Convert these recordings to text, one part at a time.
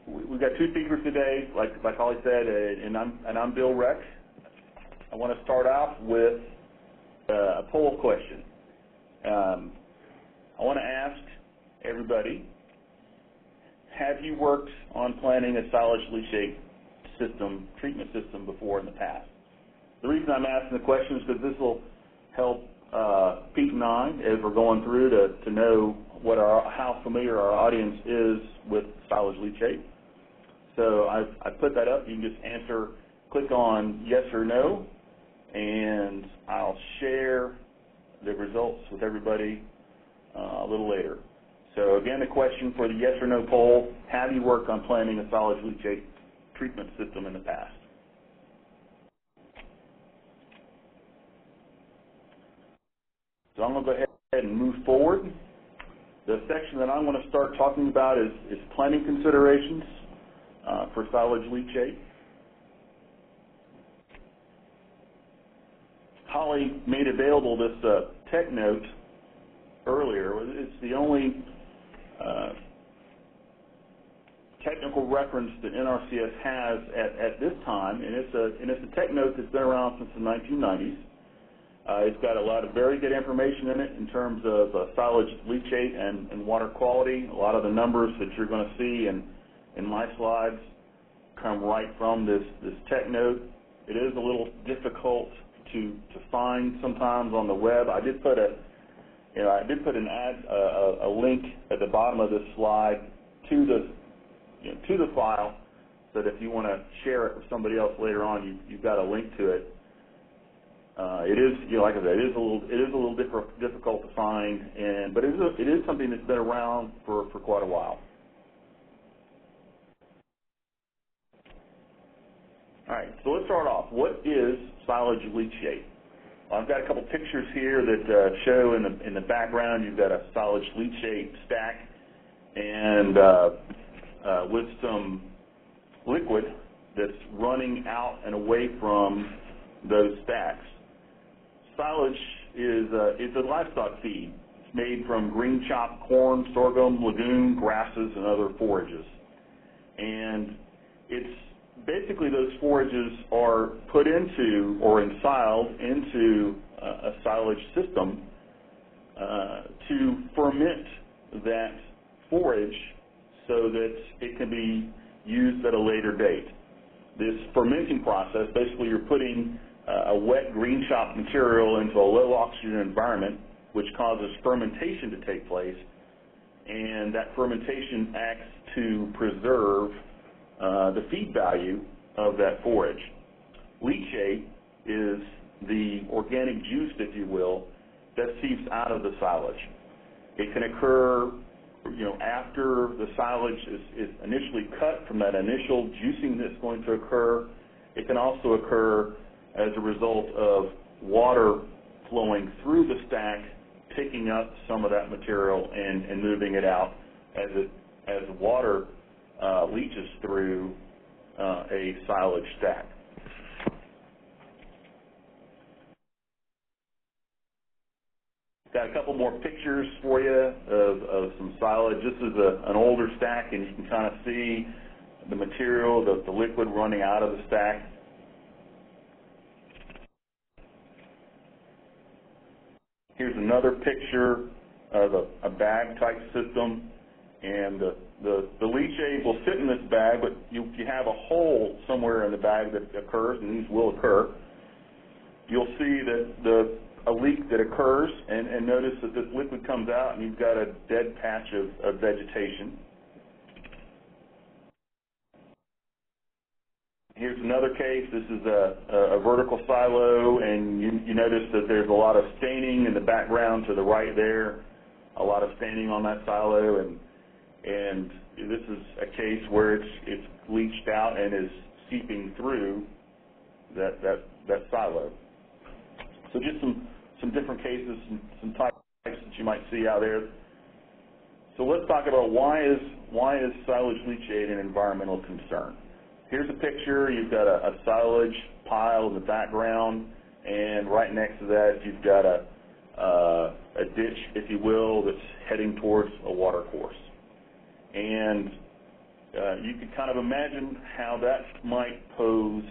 We've got two speakers today, like my colleague said, and I'm Bill Reck. I want to start off with a poll question. I want to ask everybody, have you worked on planning a silage leachate system, treatment system before in the past? The reason I'm asking the question is because this will help Pete and I, as we're going through, to know how familiar our audience is with silage leachate. So I put that up. You can just answer, click on yes or no, and I'll share the results with everybody a little later. So again, the question for the yes or no poll: have you worked on planning a silage leachate treatment system in the past? So I'm going to go ahead and move forward. The section that I'm going to start talking about is planning considerations for silage leachate. Holly made available this tech note earlier. It's the only technical reference that NRCS has at this time, and it's a tech note that's been around since the 1990s. It's got a lot of very good information in it in terms of silage leachate and water quality. A lot of the numbers that you're going to see in my slides come right from this tech note. It is a little difficult to find sometimes on the web. I did put a link at the bottom of this slide to the file, so that if you want to share it with somebody else later on, you've got a link to it. It is, like I said, it is a little difficult to find, but it is something that's been around for quite a while. All right, so let's start off. What is silage leachate? I've got a couple pictures here that show in the background you've got a silage leachate stack, and with some liquid that's running out and away from those stacks. Silage is a livestock feed. It's made from green chopped corn, sorghum, legume, grasses, and other forages. And it's basically those forages are put into or ensiled into a silage system to ferment that forage so that it can be used at a later date. This fermenting process, basically you're putting a wet green chopped material into a low oxygen environment, which causes fermentation to take place, and that fermentation acts to preserve the feed value of that forage. Leachate is the organic juice, if you will, that seeps out of the silage. It can occur, after the silage is initially cut from that initial juicing that's going to occur. It can also occur as a result of water flowing through the stack, picking up some of that material and moving it out as water leaches through a silage stack. Got a couple more pictures for you of some silage. This is an older stack, and you can kind of see the material, the liquid running out of the stack. Here's another picture of a bag type system, and the leachate will sit in this bag, but you have a hole somewhere in the bag that occurs, and these will occur. You'll see that a leak that occurs, and notice that this liquid comes out and you've got a dead patch of vegetation. Here's another case. This is a vertical silo, and you notice that there's a lot of staining in the background to the right there, a lot of staining on that silo, and this is a case where it's leached out and is seeping through that silo. So just some different cases, some types that you might see out there. So let's talk about why is silage leachate an environmental concern. Here's a picture. You've got a silage pile in the background, and right next to that you've got a ditch, if you will, that's heading towards a water course. And you can kind of imagine how that might pose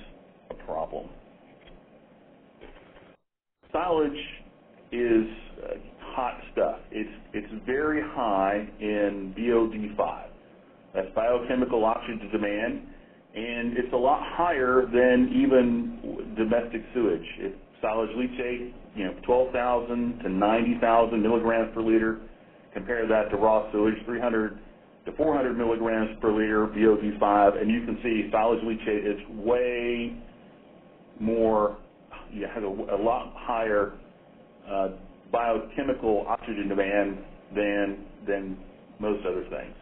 a problem. Silage is hot stuff. It's very high in BOD5. That's biochemical oxygen demand, and it's a lot higher than even domestic sewage. If silage leachate, 12,000 to 90,000 milligrams per liter. Compare that to raw sewage, 300 to 400 milligrams per liter BOD5, and you can see silage leachate is way more, has a lot higher biochemical oxygen demand than most other things.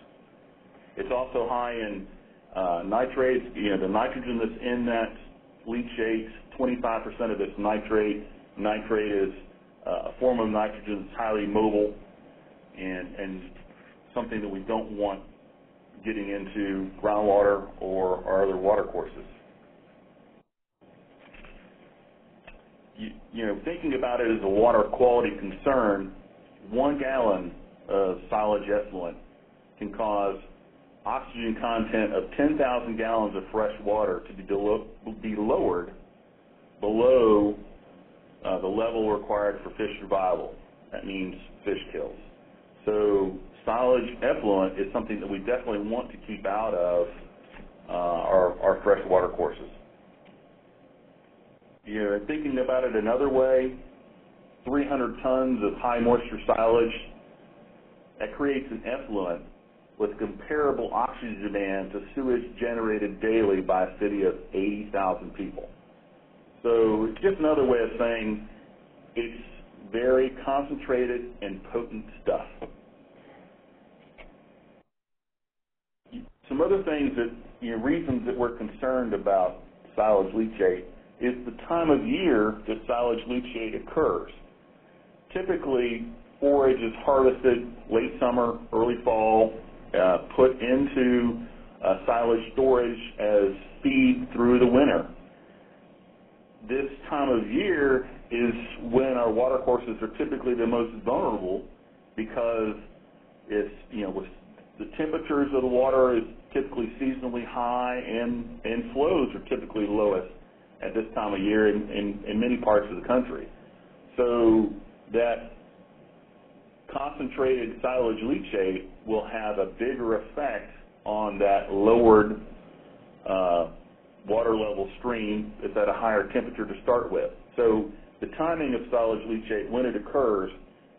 It's also high in nitrates. The nitrogen that's in that leachate, 25% of it's nitrate. Nitrate is a form of nitrogen that's highly mobile and something that we don't want getting into groundwater or our other water courses. Thinking about it as a water quality concern, 1 gallon of silage effluent can cause oxygen content of 10,000 gallons of fresh water to be lowered below the level required for fish survival. That means fish kills. So silage effluent is something that we definitely want to keep out of our freshwater courses. Thinking about it another way, 300 tons of high moisture silage, that creates an effluent with comparable oxygen demand to sewage generated daily by a city of 80,000 people. So it's just another way of saying it's very concentrated and potent stuff. Some other things that, reasons that we're concerned about silage leachate is the time of year that silage leachate occurs. Typically, forage is harvested late summer, early fall, put into silage storage as feed through the winter. This time of year is when our water courses are typically the most vulnerable because it's, with the temperatures of the water is typically seasonally high and flows are typically lowest at this time of year in many parts of the country. So that concentrated silage leachate will have a bigger effect on that lowered water level stream that's at a higher temperature to start with. So the timing of silage leachate when it occurs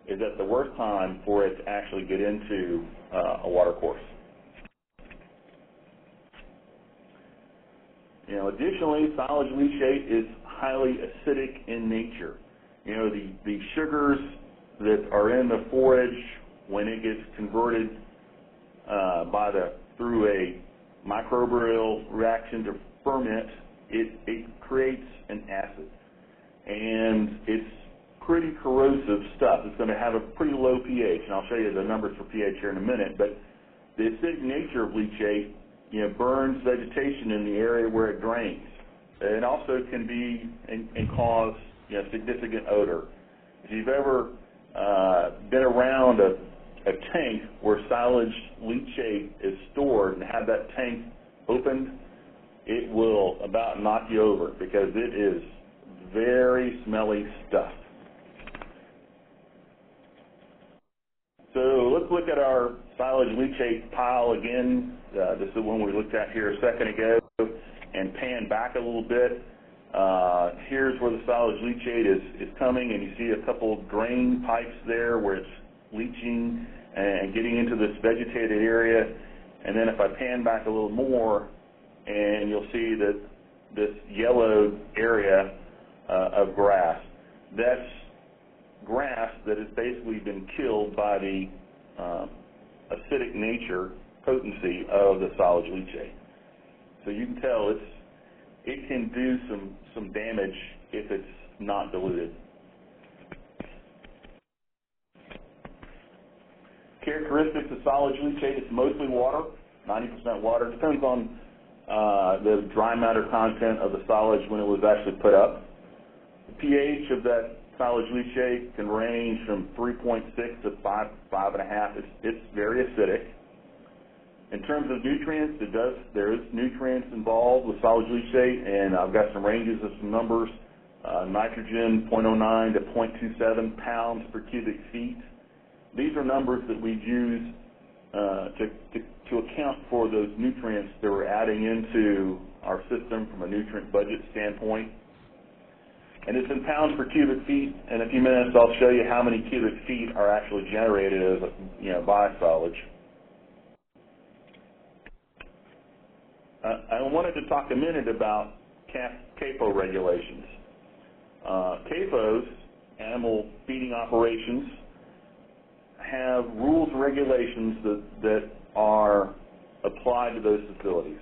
is at the worst time for it to actually get into a water course. Additionally, silage leachate is highly acidic in nature. The sugars that are in the forage, when it gets converted through a microbial reaction to ferment, it creates an acid, and it's pretty corrosive stuff. It's going to have a pretty low pH, and I'll show you the numbers for pH here in a minute. But the acidic nature of leachate, burns vegetation in the area where it drains. It also can be and cause significant odor. If you've ever been around a tank where silage leachate is stored and have that tank opened, it will about knock you over because it is very smelly stuff. So let's look at our silage leachate pile again. This is the one we looked at here a second ago, and pan back a little bit. Here's where the silage leachate is coming, and you see a couple drain pipes there where it's leaching and getting into this vegetated area. And then if I pan back a little more, and you'll see that this yellowed area of grass, that's grass that has basically been killed by the acidic nature, potency of the silage leachate. So you can tell it can do some damage if it's not diluted. Characteristics of silage leachate, it's mostly water, 90% water. It depends on the dry matter content of the silage when it was actually put up. The pH of that silage leachate can range from 3.6 to 5.5. It's very acidic. In terms of nutrients, there is nutrients involved with silage leachate, and I've got some ranges of some numbers. Nitrogen 0.09 to 0.27 pounds per cubic feet. These are numbers that we use to account for those nutrients that we're adding into our system from a nutrient budget standpoint. And it's in pounds per cubic feet. In a few minutes, I'll show you how many cubic feet are actually generated as by silage. I wanted to talk a minute about CAFO regulations. CAFOs, animal feeding operations, have rules and regulations that are applied to those facilities.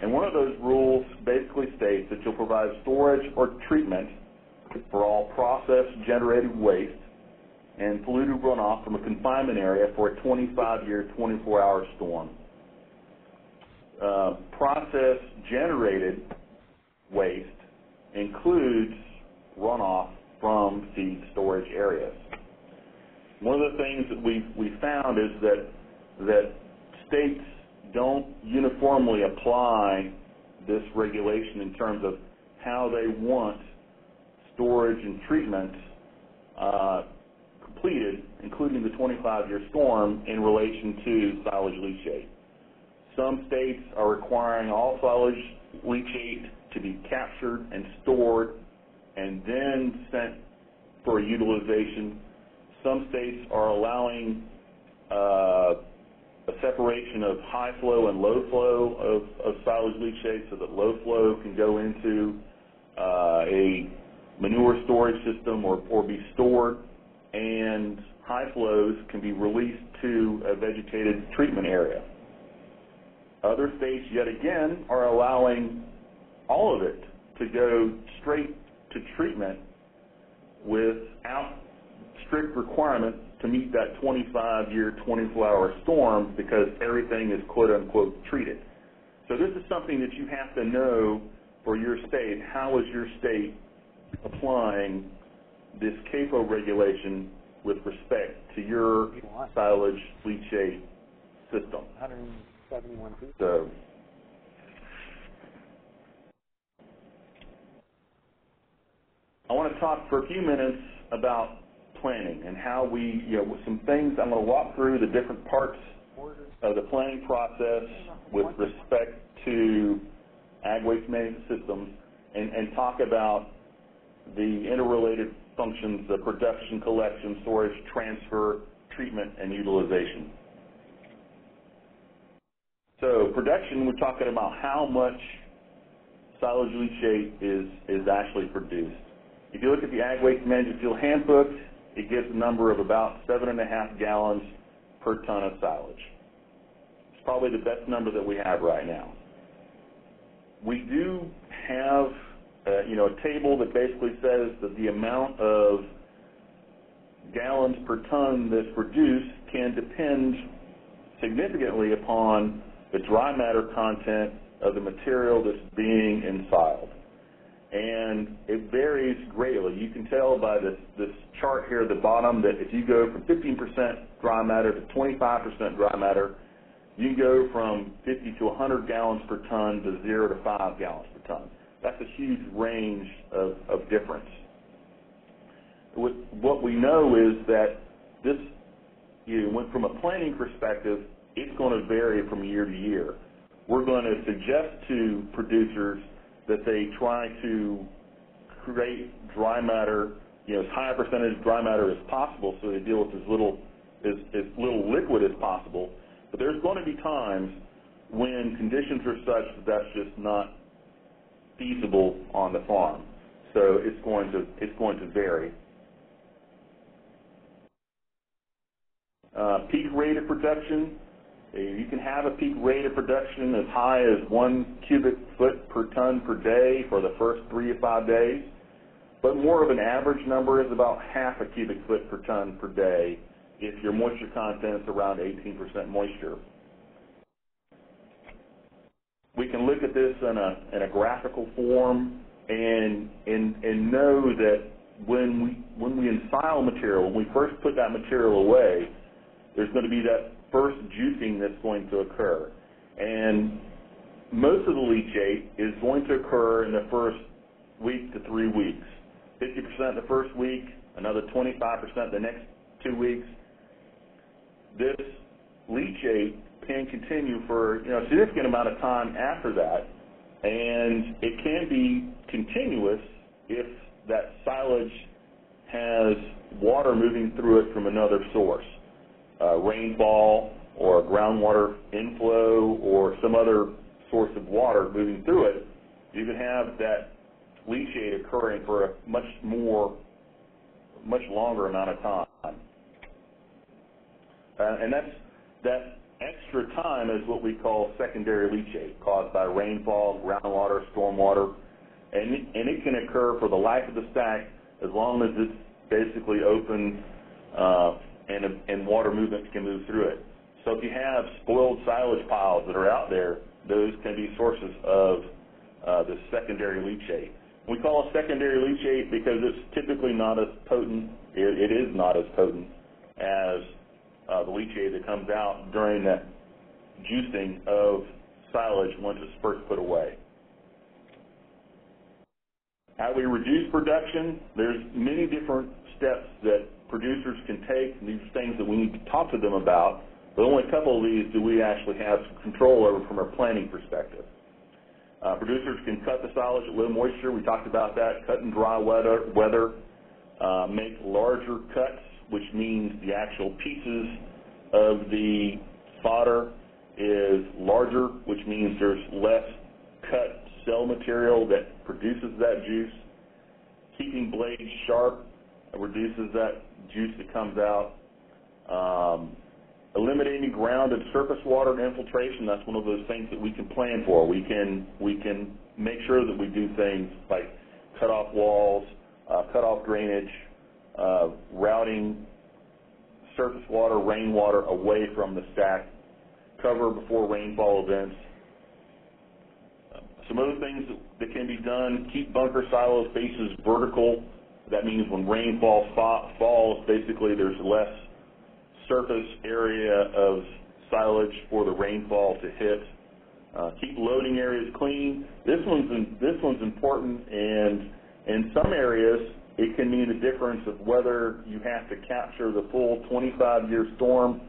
And one of those rules basically states that you'll provide storage or treatment for all process-generated waste and polluted runoff from a confinement area for a 25-year, 24-hour storm. Process-generated waste includes runoff from feed storage areas. One of the things that we found is that states don't uniformly apply this regulation in terms of how they want storage and treatment completed, including the 25-year storm, in relation to silage leachate. Some states are requiring all silage leachate to be captured and stored and then sent for utilization. Some states are allowing a separation of high flow and low flow of silage leachate so that low flow can go into a manure storage system or be stored, and high flows can be released to a vegetated treatment area. Other states, yet again, are allowing all of it to go straight to treatment without strict requirements to meet that 25-year, 24-hour storm because everything is quote-unquote treated. So this is something that you have to know for your state. How is your state applying this CAFO regulation with respect to your silage leachate system? 171 feet. So, I want to talk for a few minutes about planning and how we, with some things, I'm going to walk through the different parts of the planning process with respect to ag waste management systems and talk about the interrelated functions of production, collection, storage, transfer, treatment, and utilization. So production, we're talking about how much silage leachate is actually produced. If you look at the Ag Waste Management Field Handbook, it gives a number of about 7.5 gallons per ton of silage. It's probably the best number that we have right now. We do have a table that basically says that the amount of gallons per ton that's produced can depend significantly upon the dry matter content of the material that's being ensiled. And it varies greatly. You can tell by this chart here at the bottom that if you go from 15% dry matter to 25% dry matter, you can go from 50 to 100 gallons per ton to 0 to 5 gallons per ton. That's a huge range of difference. What we know is that this, from a planning perspective, it's going to vary from year to year. We're going to suggest to producers that they try to create dry matter, as high a percentage dry matter as possible, so they deal with as little liquid as possible. But there's going to be times when conditions are such that that's just not feasible on the farm. So it's going to vary. Peak rate of production. You can have a peak rate of production as high as 1 cubic foot per ton per day for the first 3 to 5 days, but more of an average number is about half a cubic foot per ton per day if your moisture content is around 18% moisture. We can look at this in a graphical form and know that when we ensile material, when we first put that material away, there's going to be that first juicing that's going to occur. And most of the leachate is going to occur in the first week to 3 weeks. 50% the first week, another 25% the next 2 weeks. This leachate can continue for a significant amount of time after that, and it can be continuous if that silage has water moving through it from another source, rainfall or groundwater inflow or some other source of water moving through it. You can have that leachate occurring for a much longer amount of time. And that extra time is what we call secondary leachate, caused by rainfall, groundwater, stormwater, and it can occur for the life of the stack as long as it's basically open and water movement can move through it. So if you have spoiled silage piles that are out there, those can be sources of the secondary leachate. We call it secondary leachate because it's typically not as potent. It is not as potent as the leachate that comes out during that juicing of silage once it's first put away. How we reduce production, there's many different steps that producers can take, and these are things that we need to talk to them about, but only a couple of these do we actually have control over from a planning perspective. Producers can cut the silage at low moisture. We talked about that. Cut in dry weather. Make larger cuts, which means the actual pieces of the fodder is larger, which means there's less cut cell material that produces that juice. Keeping blades sharp reduces that juice that comes out. Eliminating ground and surface water infiltration, that's one of those things that we can plan for. We can make sure that we do things like cut off walls, cut off drainage, routing surface water, rainwater away from the stack, cover before rainfall events. Some other things that can be done: keep bunker silo faces vertical. That means when rainfall falls, basically there's less surface area of silage for the rainfall to hit. Keep loading areas clean. This one's important, and in some areas it can mean the difference of whether you have to capture the full 25-year storm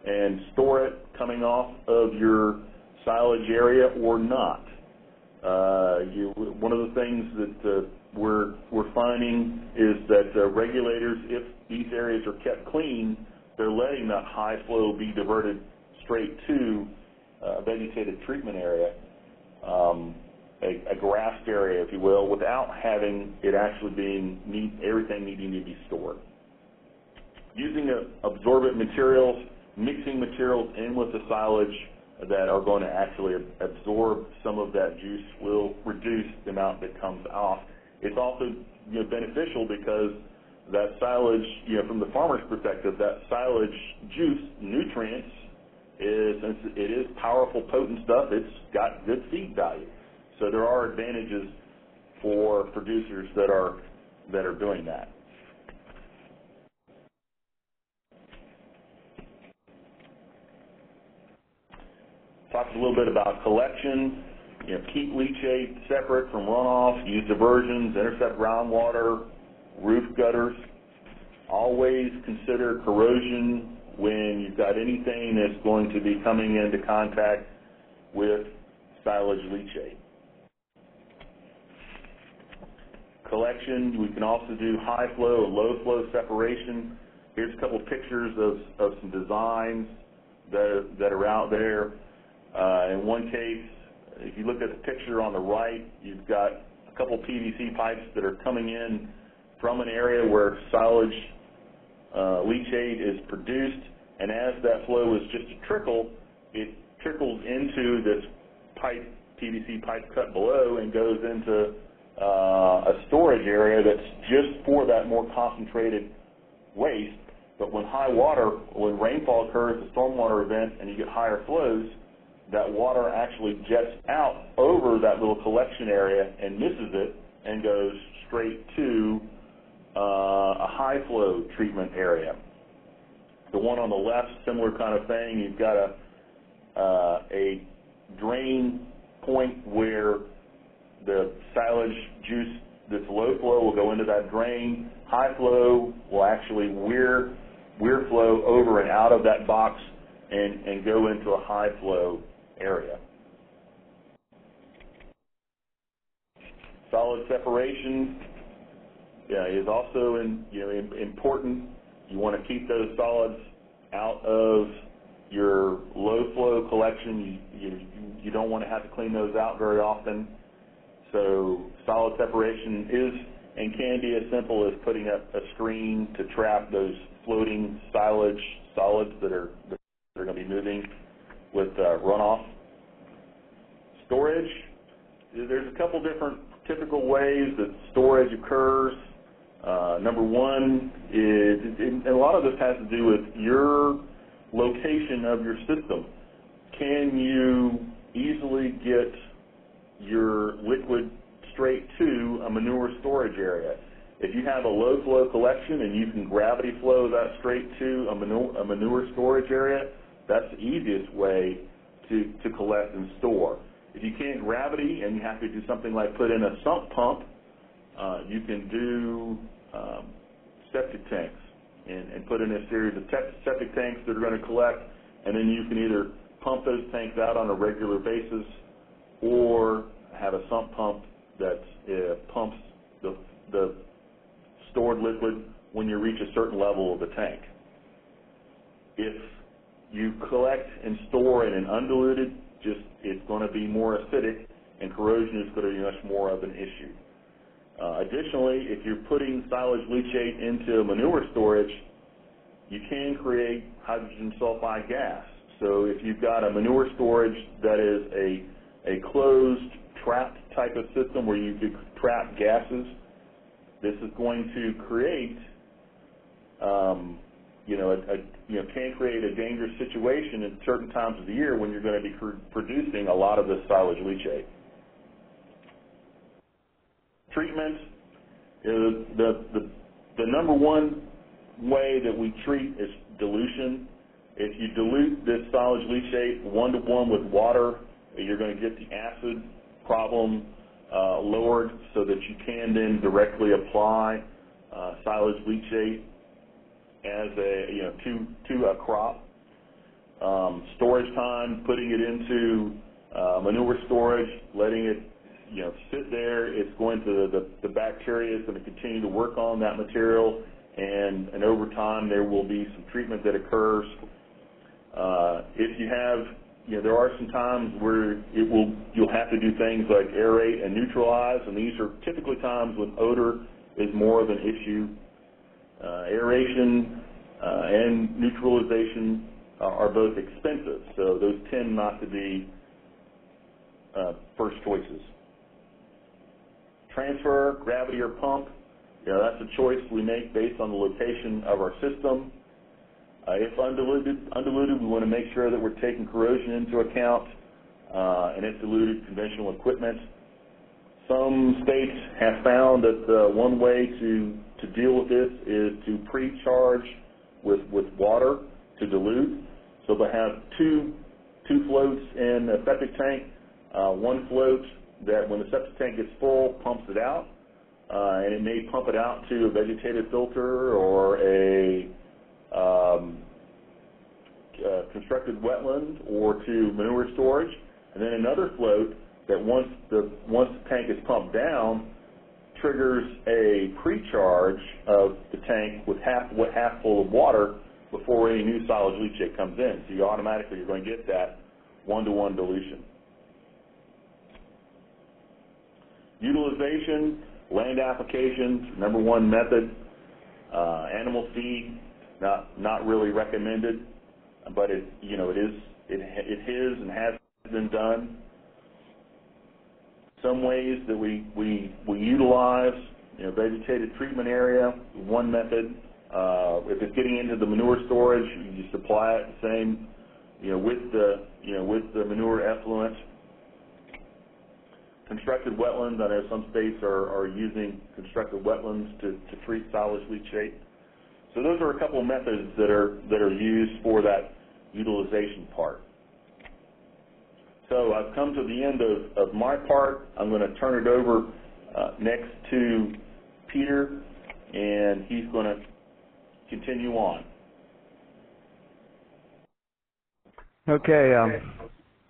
and store it coming off of your silage area or not. One of the things that we're finding is that regulators, if these areas are kept clean, they're letting that high flow be diverted straight to a vegetated treatment area, a grassed area, if you will, without having it actually everything needing to be stored. Using absorbent materials, mixing materials in with the silage that are going to actually absorb some of that juice will reduce the amount that comes off. It's also beneficial because that silage, from the farmer's perspective, that silage juice nutrients since it is powerful, potent stuff, it's got good feed value. So there are advantages for producers that are doing that. Talked a little bit about collection. Keep leachate separate from runoff. Use diversions, intercept groundwater, roof gutters. Always consider corrosion when you've got anything that's going to be coming into contact with silage leachate. Collection, we can also do high flow and low flow separation. Here's a couple of pictures of some designs that are out there. In one case, if you look at the picture on the right, you've got a couple PVC pipes that are coming in from an area where silage leachate is produced, and as that flow is just a trickle, it trickles into this PVC pipe cut below and goes into a storage area that's just for that more concentrated waste. But when when rainfall occurs, a stormwater event, and you get higher flows, that water actually jets out over that little collection area and misses it and goes straight to a high flow treatment area. The one on the left, similar kind of thing. You've got a drain point where the silage juice that's low flow will go into that drain. High flow will actually weir flow over and out of that box and go into a high flow area. Solid separation is also important. You want to keep those solids out of your low flow collection. You don't want to have to clean those out very often. So solid separation is and can be as simple as putting up a screen to trap those floating silage solids that are going to be moving with runoff. Storage, there's a couple different typical ways that storage occurs. Number one is, and a lot of this has to do with your location of your system. Can you easily get your liquid straight to a manure storage area? If you have a low flow collection and you can gravity flow that straight to a manure storage area, that's the easiest way to collect and store. If you can't gravity and you have to do something like put in a sump pump, you can do septic tanks and put in a series of septic tanks that are going to collect, and then you can either pump those tanks out on a regular basis or have a sump pump that pumps the stored liquid when you reach a certain level of the tank. If you collect and store in an undiluted, it's going to be more acidic, and corrosion is going to be much more of an issue. Additionally, if you're putting silage leachate into manure storage, you can create hydrogen sulfide gas. So if you've got a manure storage that is a closed, trapped type of system where you could trap gases, this is going to create, can create a dangerous situation at certain times of the year when you're going to be producing a lot of this silage leachate. Treatment is the number one way that we treat is dilution. If you dilute this silage leachate 1-to-1 with water, you're going to get the acid problem lowered so that you can then directly apply silage leachate as to a crop. Storage time, putting it into manure storage, letting it sit there, it's going to the bacteria is going to continue to work on that material, and over time there will be some treatment that occurs. If you have, there are some times where you'll have to do things like aerate and neutralize, and these are typically times when odor is more of an issue. Aeration and neutralization are both expensive, so those tend not to be first choices. Transfer, gravity or pump, that's a choice we make based on the location of our system. If undiluted, we want to make sure that we're taking corrosion into account, and if diluted, conventional equipment. Some states have found that one way to deal with this is to pre-charge with water to dilute. So they'll have two floats in a septic tank, one float that when the septic tank gets full, pumps it out, and it may pump it out to a vegetative filter or a constructed wetland or to manure storage, and then another float that once the tank is pumped down, triggers a pre-charge of the tank with half full of water before any new silage leachate comes in. So you're going to get that 1-to-1 dilution. Utilization, land applications, number one method. Animal feed, not really recommended, but it is and has been done. Some ways that we utilize, vegetative treatment area, one method. If it's getting into the manure storage, you supply it the same, with the manure effluent. constructed wetlands. I know some states are using constructed wetlands to treat silage leachate. So those are a couple of methods that are used for that utilization part. So I've come to the end of my part. I'm going to turn it over next to Peter, and he's going to continue on. Okay,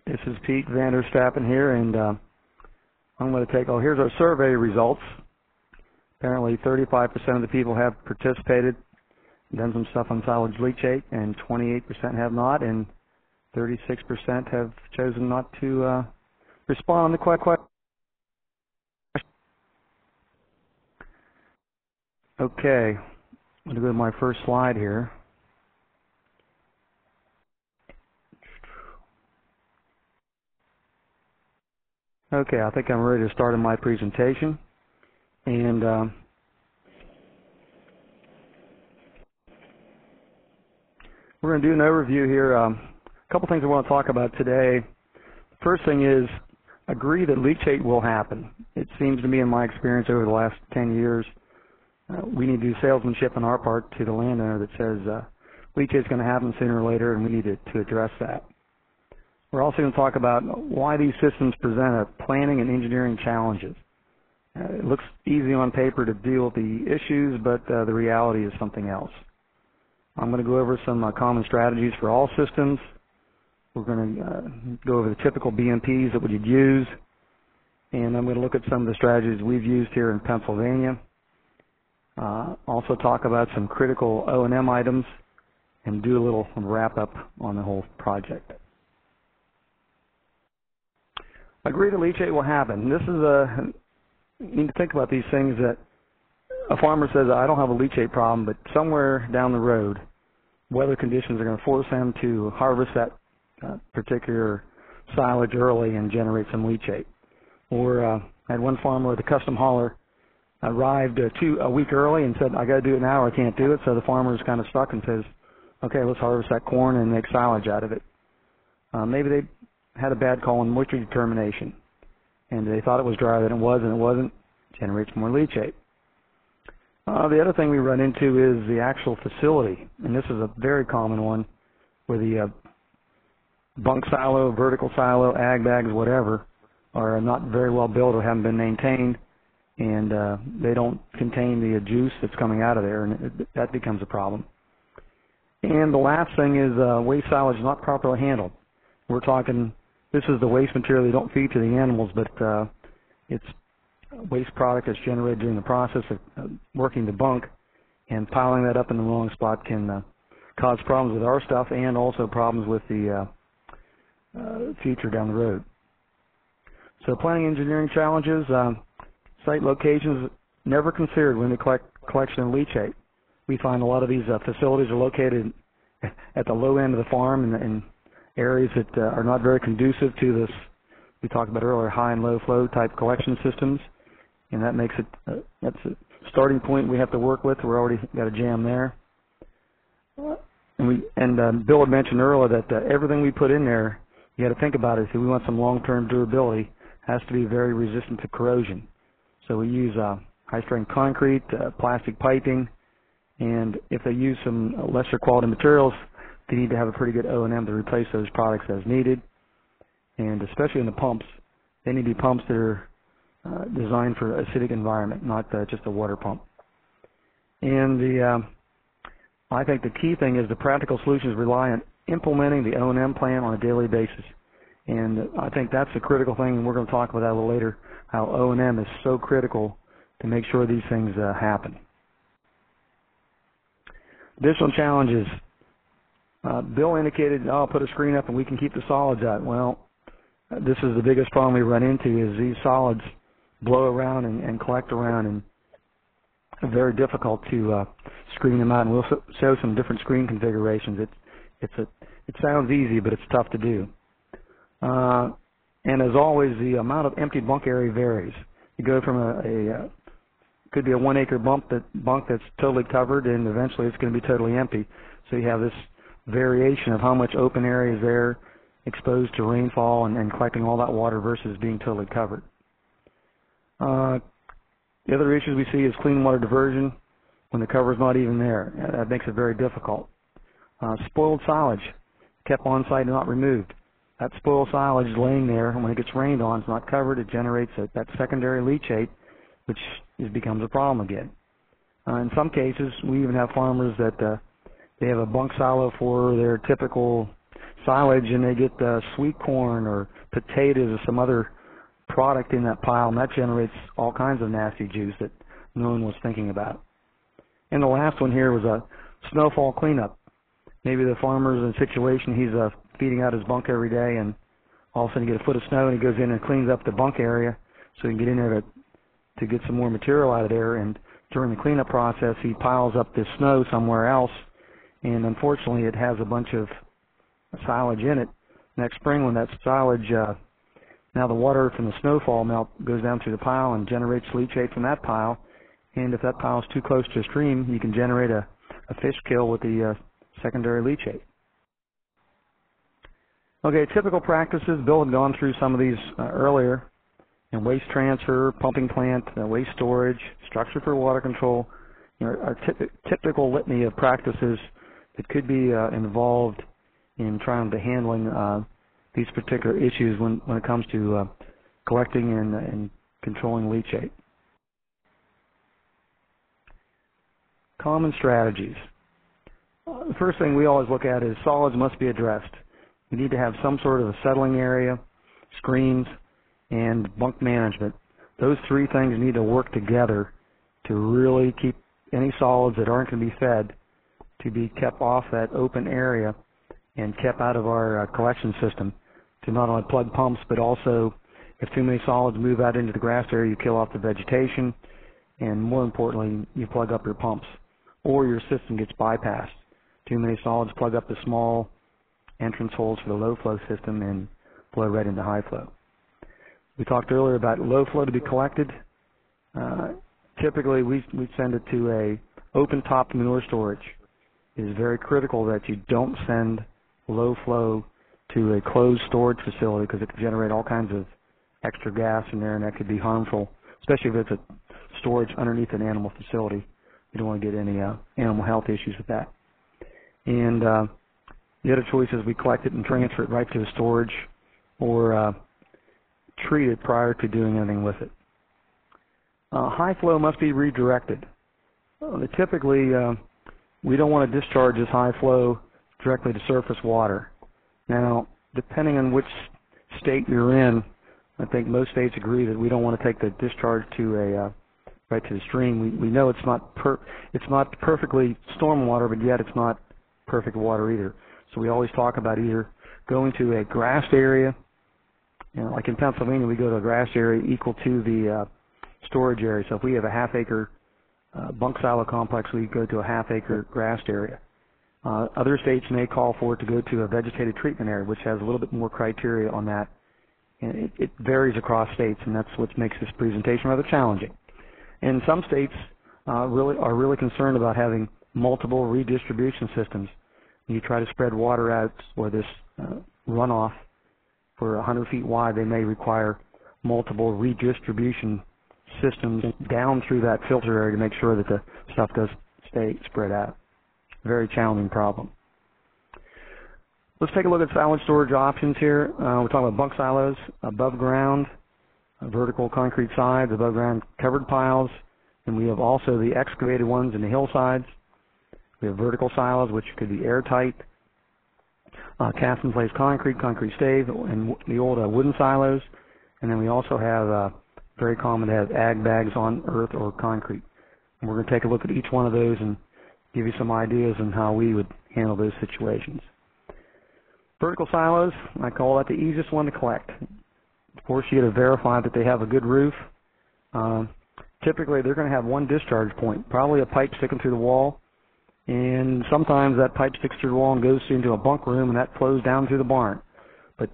this is Pete Vanderstappen here, and I'm going to take, here's our survey results. Apparently 35% of the people have participated, done some stuff on silage leachate, and 28% have not, and 36% have chosen not to respond on the question. Okay, I'm going to go to my first slide here. Okay, I think I'm ready to start on my presentation. And we're going to do an overview here. A couple things I want to talk about today. First thing is, agree that leachate will happen. It seems to me, in my experience over the last 10 years, we need to do salesmanship on our part to the landowner that says leachate is going to happen sooner or later, and we need to address that. We're also going to talk about why these systems present planning and engineering challenges. It looks easy on paper to deal with the issues, but the reality is something else. I'm going to go over some common strategies for all systems. We're going to go over the typical BMPs that we'd use, and I'm going to look at some of the strategies we've used here in Pennsylvania. Also talk about some critical O&M items, and do a little wrap-up on the whole project. Agree that leachate will happen. This is you need to think about these things that a farmer says, I don't have a leachate problem, but somewhere down the road, weather conditions are going to force them to harvest that particular silage early and generate some leachate. Or I had one farmer with a custom hauler arrived a week early and said, I got to do it now or I can't do it. So the farmer is kind of stuck and says, okay, let's harvest that corn and make silage out of it. Maybe they had a bad call on moisture determination, and they thought it was drier than it was, and it wasn't. Generates more leachate. The other thing we run into is the actual facility, and this is a very common one, where the bunk silo, vertical silo, ag bags, whatever, are not very well built or haven't been maintained, and they don't contain the juice that's coming out of there, and that becomes a problem. And the last thing is waste silage not properly handled. We're talking, this is the waste material they don't feed to the animals, but it's waste product that's generated during the process of working the bunk, and piling that up in the wrong spot can cause problems with our stuff and also problems with the future down the road. So planning engineering challenges, site locations never considered when the collection of leachate. We find a lot of these facilities are located at the low end of the farm and areas that are not very conducive to this, we talked about earlier, high and low flow type collection systems, and that makes it, that's a starting point we have to work with. We're already got a jam there. And Bill had mentioned earlier that everything we put in there, you got to think about it. If we want some long-term durability, it has to be very resistant to corrosion. So we use high-strength concrete, plastic piping, and if they use some lesser quality materials, they need to have a pretty good O&M to replace those products as needed. And especially in the pumps, they need to be pumps that are designed for acidic environment, not just a water pump. And I think the key thing is the practical solutions rely on implementing the O&M plan on a daily basis. And I think that's the critical thing, and we're going to talk about that a little later, how O&M is so critical to make sure these things happen. Additional challenges. Bill indicated, I'll put a screen up and we can keep the solids out. Well, this is the biggest problem we run into is these solids blow around and collect around, and very difficult to screen them out. And we'll show some different screen configurations. It sounds easy, but it's tough to do. And as always, the amount of empty bunk area varies. You go from could be a 1 acre bunk that's totally covered, and eventually it's going to be totally empty. So you have this variation of how much open area is there exposed to rainfall and collecting all that water versus being totally covered. The other issues we see is clean water diversion when the cover is not even there. That makes it very difficult. Spoiled silage kept on site and not removed. That spoiled silage is laying there, and when it gets rained on, it's not covered. It generates that secondary leachate, which becomes a problem again. In some cases, we even have farmers that they have a bunk silo for their typical silage, and they get sweet corn or potatoes or some other product in that pile, and that generates all kinds of nasty juice that no one was thinking about. And the last one here was a snowfall cleanup. Maybe the farmer's in a situation, he's feeding out his bunk every day, and all of a sudden you get a foot of snow, and he goes in and cleans up the bunk area so he can get in there to get some more material out of there. And during the cleanup process, he piles up this snow somewhere else, and unfortunately it has a bunch of silage in it. Next spring, when that silage, now the water from the snowfall melt goes down through the pile and generates leachate from that pile, and if that pile is too close to a stream, you can generate a fish kill with the secondary leachate. Okay, typical practices. Bill had gone through some of these earlier. And waste transfer, pumping plant, waste storage, structure for water control, are typical litany of practices that could be involved in trying to handling these particular issues when it comes to collecting and controlling leachate. Common strategies. The first thing we always look at is solids must be addressed. You need to have some sort of a settling area, screens, and bunk management. Those three things need to work together to really keep any solids that aren't going to be fed to be kept off that open area and kept out of our collection system, to not only plug pumps, but also if too many solids move out into the grass area, you kill off the vegetation, and more importantly, you plug up your pumps, or your system gets bypassed. Too many solids plug up the small entrance holes for the low flow system and flow right into high flow. We talked earlier about low flow to be collected. Typically, we send it to a open-top manure storage. It is very critical that you don't send low flow to a closed storage facility because it can generate all kinds of extra gas in there, and that could be harmful, especially if it's a storage underneath an animal facility. You don't want to get any animal health issues with that. And the other choice is we collect it and transfer it right to the storage, or treat it prior to doing anything with it. High flow must be redirected. Typically, we don't want to discharge this high flow directly to surface water. Now, depending on which state you're in, I think most states agree that we don't want to take the discharge to a right to the stream. We know it's not perfectly storm water, but yet it's not perfect water either. So we always talk about either going to a grassed area. Like in Pennsylvania, we go to a grass area equal to the storage area. So if we have a half-acre bunk silo complex, we go to a half-acre grassed area. Other states may call for it to go to a vegetated treatment area, which has a little bit more criteria on that. And it varies across states, and that's what makes this presentation rather challenging. And some states are really concerned about having multiple redistribution systems. You try to spread water out, or this runoff for 100 feet wide, they may require multiple redistribution systems down through that filter area to make sure that the stuff does stay spread out. Very challenging problem. Let's take a look at silage storage options here. We're talking about bunk silos, above ground, vertical concrete sides, above ground covered piles, and we have also the excavated ones in the hillsides. We have vertical silos, which could be airtight, cast in place concrete stave, and the old wooden silos. And then we also have very common to have ag bags on earth or concrete. And we're going to take a look at each one of those and give you some ideas on how we would handle those situations. Vertical silos, I call that the easiest one to collect. Of course, you got to verify that they have a good roof. Typically, they're going to have one discharge point, probably a pipe sticking through the wall. And sometimes that pipe sticks through the wall and goes into a bunk room, and that flows down through the barn. But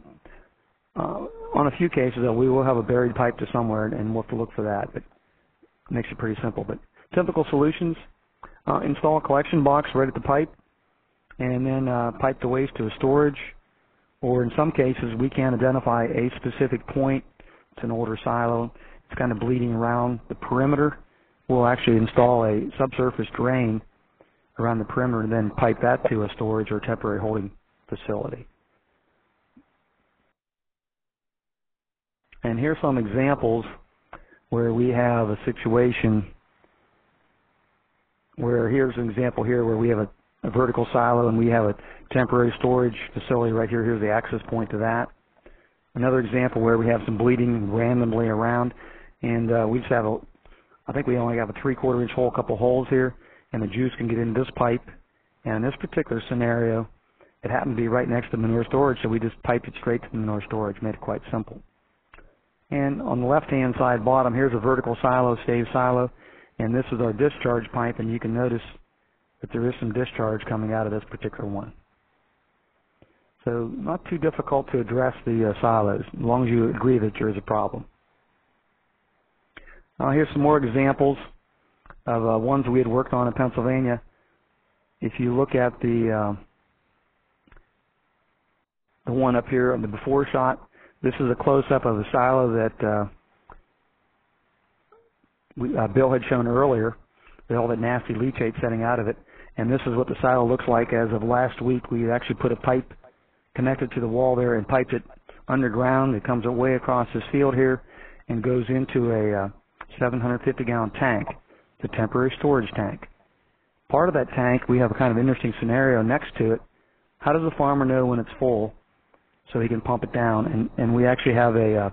on a few cases, we will have a buried pipe to somewhere, and we'll have to look for that. But it makes it pretty simple. But typical solutions, install a collection box right at the pipe, and then pipe the waste to a storage. Or in some cases, we can identify a specific point. It's an older silo, it's kind of bleeding around the perimeter, we'll actually install a subsurface drain around the perimeter and then pipe that to a storage or temporary holding facility. And here's some examples where we have a situation where here's an example here where we have a vertical silo and we have a temporary storage facility right here. Here's the access point to that. Another example where we have some bleeding randomly around, and we just have I think we only have a 3/4 inch hole, a couple holes here, and the juice can get into this pipe. And in this particular scenario, it happened to be right next to manure storage, so we just piped it straight to the manure storage, made it quite simple. And on the left-hand side bottom, here's a vertical silo, stave silo, and this is our discharge pipe, and you can notice that there is some discharge coming out of this particular one. So not too difficult to address the silos, as long as you agree that there is a problem. Here's some more examples of ones we had worked on in Pennsylvania. If you look at the one up here on the before shot, this is a close-up of the silo that Bill had shown earlier, with all that nasty leachate setting out of it. And this is what the silo looks like as of last week. We actually put a pipe connected to the wall there and piped it underground. It comes way across this field here and goes into a 750-gallon tank, the temporary storage tank. Part of that tank, we have a kind of interesting scenario next to it. How does the farmer know when it's full so he can pump it down? And we actually have a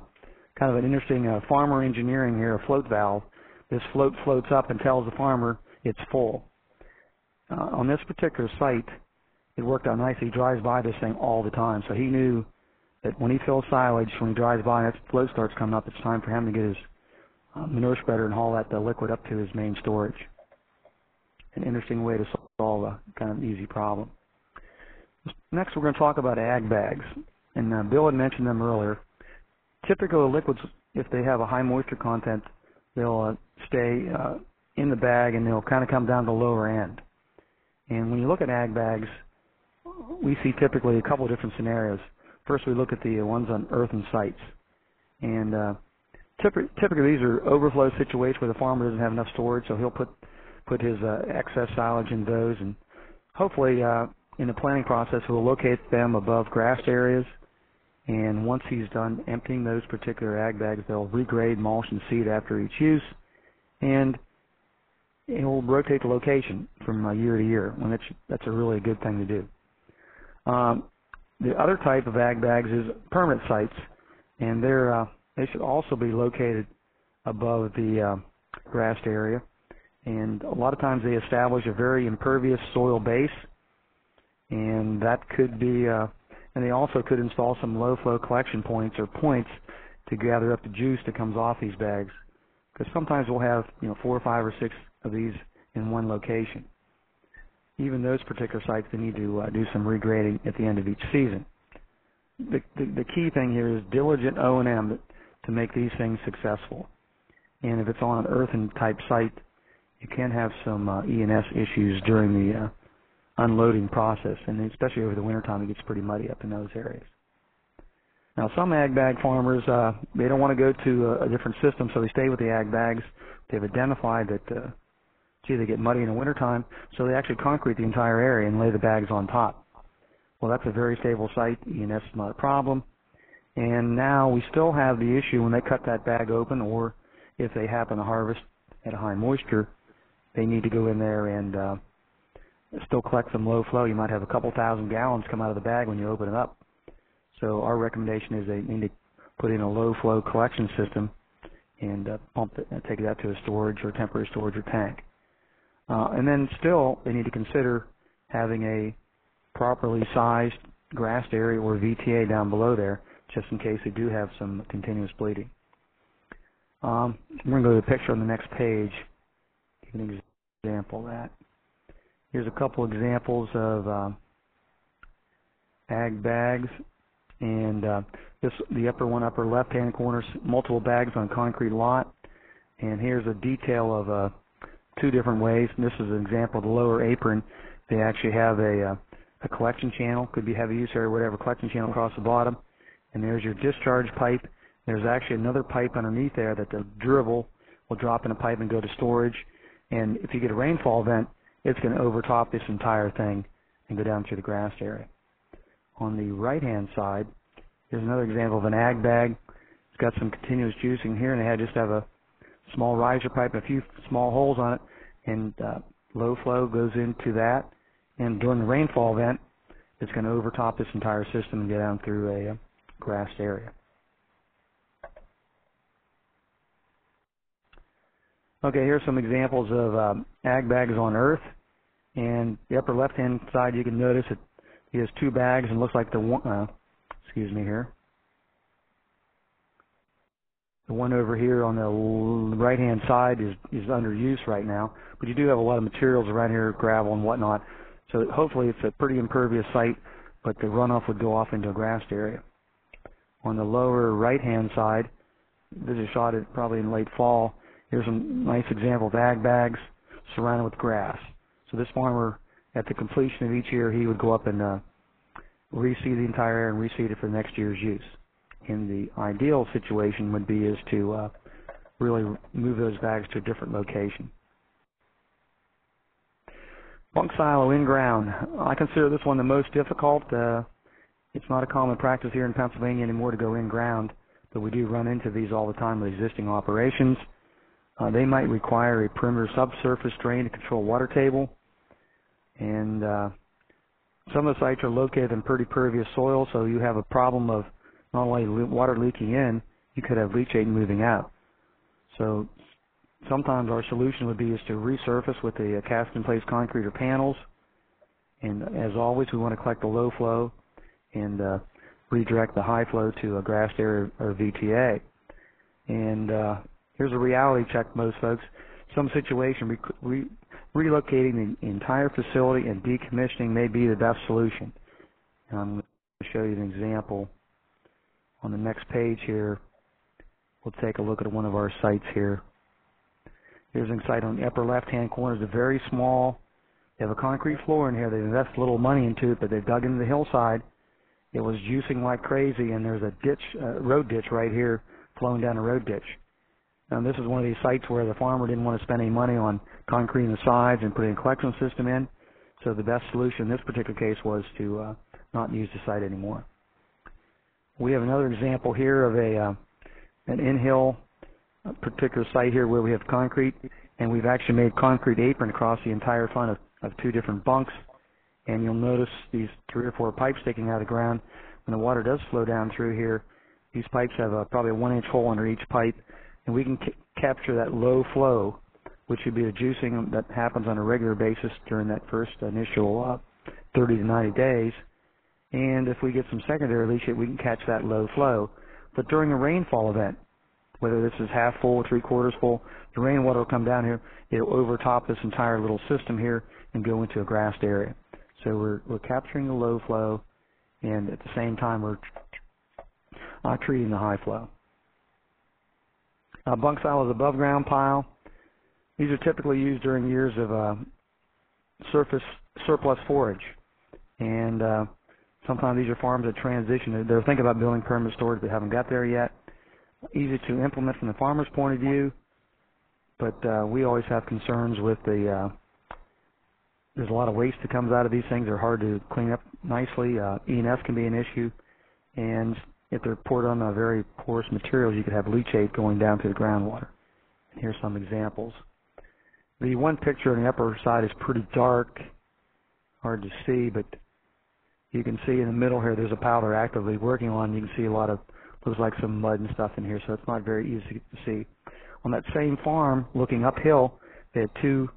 kind of an interesting farmer engineering here, a float valve. This float floats up and tells the farmer it's full. On this particular site, it worked out nicely. He drives by this thing all the time, so he knew that when he fills silage, when he drives by and that float starts coming up, it's time for him to get his manure spreader and haul that liquid up to his main storage. An interesting way to solve a kind of easy problem. Next, we're going to talk about ag bags, and Bill had mentioned them earlier. Typically, liquids, if they have a high moisture content, they'll stay in the bag and they'll kind of come down the lower end. And when you look at ag bags, we see typically a couple of different scenarios. First, we look at the ones on earthen sites. And typically these are overflow situations where the farmer doesn't have enough storage, so he'll put his excess silage in those. And hopefully in the planning process, he'll locate them above grassed areas. And once he's done emptying those particular ag bags, they'll regrade, mulch, and seed after each use. And he'll rotate the location from year to year, when that's a really good thing to do. The other type of ag bags is permanent sites, and they should also be located above the grassed area. And a lot of times they establish a very impervious soil base, and that could be, and they also could install some low-flow collection points or points to gather up the juice that comes off these bags. Because sometimes we'll have 4 or 5 or 6 of these in one location. Even those particular sites, they need to do some regrading at the end of each season. The key thing here is diligent O&M to make these things successful. And if it's on an earthen type site, you can have some E&S issues during the unloading process, and especially over the wintertime, it gets pretty muddy up in those areas. Now, some ag bag farmers, they don't want to go to a different system, so they stay with the ag bags. They've identified that, they get muddy in the wintertime, so they actually concrete the entire area and lay the bags on top. Well, that's a very stable site. E&S is not a problem. And now we still have the issue when they cut that bag open, or if they happen to harvest at a high moisture, they need to go in there and still collect some low flow. You might have a couple thousand gallons come out of the bag when you open it up. So our recommendation is they need to put in a low flow collection system and pump it and take it out to a storage or temporary storage or tank. And then still they need to consider having a properly sized grassed area or VTA down below there, just in case they do have some continuous bleeding. We're going to go to the picture on the next page, give an example of that. Here's a couple examples of ag bags, and the upper left-hand corner, multiple bags on concrete lot, and here's a detail of 2 different ways. And this is an example of the lower apron. They actually have a collection channel, could be heavy use area, whatever, collection channel across the bottom, and there's your discharge pipe, There's actually another pipe underneath there that the durable will drop in a pipe and go to storage. And if you get a rainfall event, it's going to overtop this entire thing and go down through the grass area. On the right-hand side, here's another example of an ag bag. It's got some continuous juicing here, and they just have a small riser pipe and a few small holes on it, and low flow goes into that. And during the rainfall event, it's going to overtop this entire system and get down through a grassed area. Okay, here's some examples of ag bags on earth. And the upper left-hand side, you can notice that he has two bags, and looks like the one, excuse me here. The one over here on the right-hand side is under use right now, but you do have a lot of materials around here, gravel and whatnot. So hopefully it's a pretty impervious site, but the runoff would go off into a grassed area. On the lower right-hand side, this is shot at probably in late fall. Here's a nice example of ag bags surrounded with grass. So this farmer, at the completion of each year, he would go up and reseed the entire area and reseed it for next year's use. And the ideal situation would be is to really move those bags to a different location. Bunk silo in ground. I consider this one the most difficult. It's not a common practice here in Pennsylvania anymore to go in ground, but we do run into these all the time with existing operations. They might require a perimeter subsurface drain to control water table. And some of the sites are located in pretty pervious soil, so you have a problem of not only water leaking in, you could have leachate moving out. So sometimes our solution would be is to resurface with the cast-in-place concrete or panels. And as always, we want to collect the low flow and redirect the high flow to a grassed area or VTA. And here's a reality check, most folks. Some situation, relocating the entire facility and decommissioning may be the best solution. And I'm going to show you an example on the next page here. We'll take a look at one of our sites here. Here's a site on the upper left-hand corner. It's very small. They have a concrete floor in here. They've invested a little money into it, but they've dug into the hillside. It was juicing like crazy, and there's a ditch, road ditch right here flowing down a road ditch. Now, this is one of these sites where the farmer didn't want to spend any money on concrete in the sides and putting a collection system in. So the best solution in this particular case was to not use the site anymore. We have another example here of an in-hill particular site here where we have concrete, and we've actually made concrete apron across the entire front of two different bunks. And you'll notice these 3 or 4 pipes sticking out of the ground. When the water does flow down through here, these pipes have probably a 1-inch hole under each pipe, and we can capture that low flow, which would be the juicing that happens on a regular basis during that first initial 30 to 90 days. And if we get some secondary leachate, we can catch that low flow. But during a rainfall event, whether this is half full or 3/4 full, the rainwater will come down here. It'll overtop this entire little system here and go into a grassed area. So we're capturing the low flow, and at the same time we're treating the high flow. Bunk silos above ground pile. These are typically used during years of surplus forage, and sometimes these are farms that transition. They're thinking about building permanent storage, but haven't got there yet. Easy to implement from the farmer's point of view, but we always have concerns with there's a lot of waste that comes out of these things. They're hard to clean up nicely. ENS can be an issue, and if they're poured on very porous materials, you could have leachate going down to the groundwater. And here's some examples. The one picture on the upper side is pretty dark, hard to see, but you can see in the middle here there's a pile they're actively working on. You can see a lot of, looks like some mud and stuff in here, so it's not very easy to see. On that same farm, looking uphill, they had 2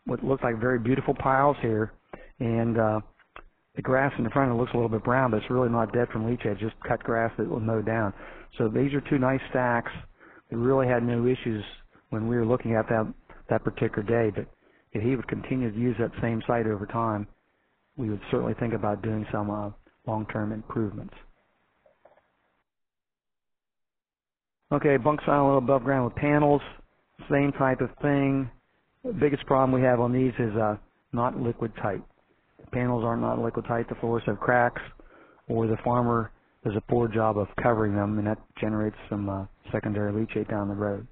what look like very beautiful piles here, and the grass in the front looks a little bit brown, but it's really not dead from leachate. It's just cut grass that will mow down. So these are 2 nice stacks. We really had no issues when we were looking at that particular day, but if he would continue to use that same site over time, we would certainly think about doing some long-term improvements. Okay, bunk silo above ground with panels, same type of thing. The biggest problem we have on these is not liquid tight. The panels are not liquid tight. The floors have cracks, or the does a poor job of covering them, and that generates some secondary leachate down the road.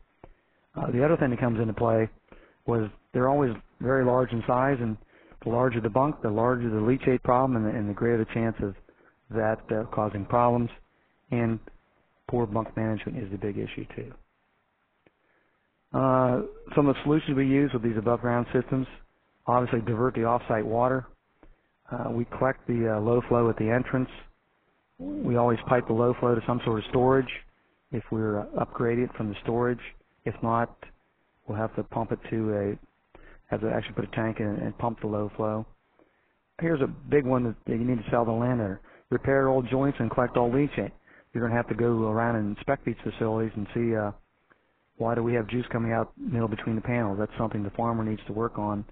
The other thing that comes into play was they're always very large in size, and the larger the bunk, the larger the leachate problem, and the greater the chance of that causing problems. And poor bunk management is the big issue too. Some of the solutions we use with these above ground systems, obviously divert the off-site water. We collect the low flow at the entrance. We always pipe the low flow to some sort of storage if we're upgrading it from the storage. If not, we'll have to pump it to have to actually put a tank in and pump the low flow. Here's a big one that you need to tell the landowner. Repair old joints and collect all leachate. You're going to have to go around and inspect these facilities and see why do we have juice coming out middle between the panels. That's something the farmer needs to work on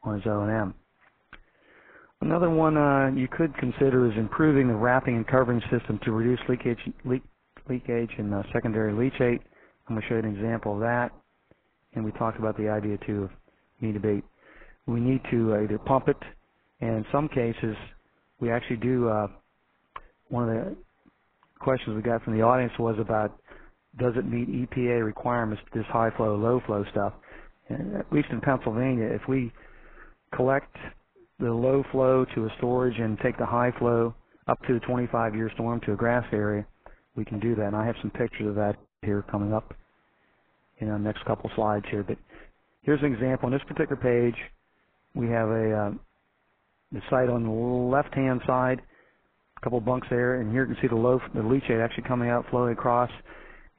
his O&M. Another one you could consider is improving the wrapping and covering system to reduce leakage and secondary leachate. I'm going to show you an example of that. And we talked about the idea too of we need to either pump it, and in some cases we actually do. One of the questions we got from the audience was about, does it meet EPA requirements, this high flow, low flow stuff? And at least in Pennsylvania, if we collect the low flow to a storage and take the high flow up to the 25-year storm to a grass area, we can do that. And I have some pictures of that here coming up in our next couple slides here. But here's an example. On this particular page, we have the site on the left-hand side, a couple bunks there, and here you can see the leachate actually coming out, flowing across.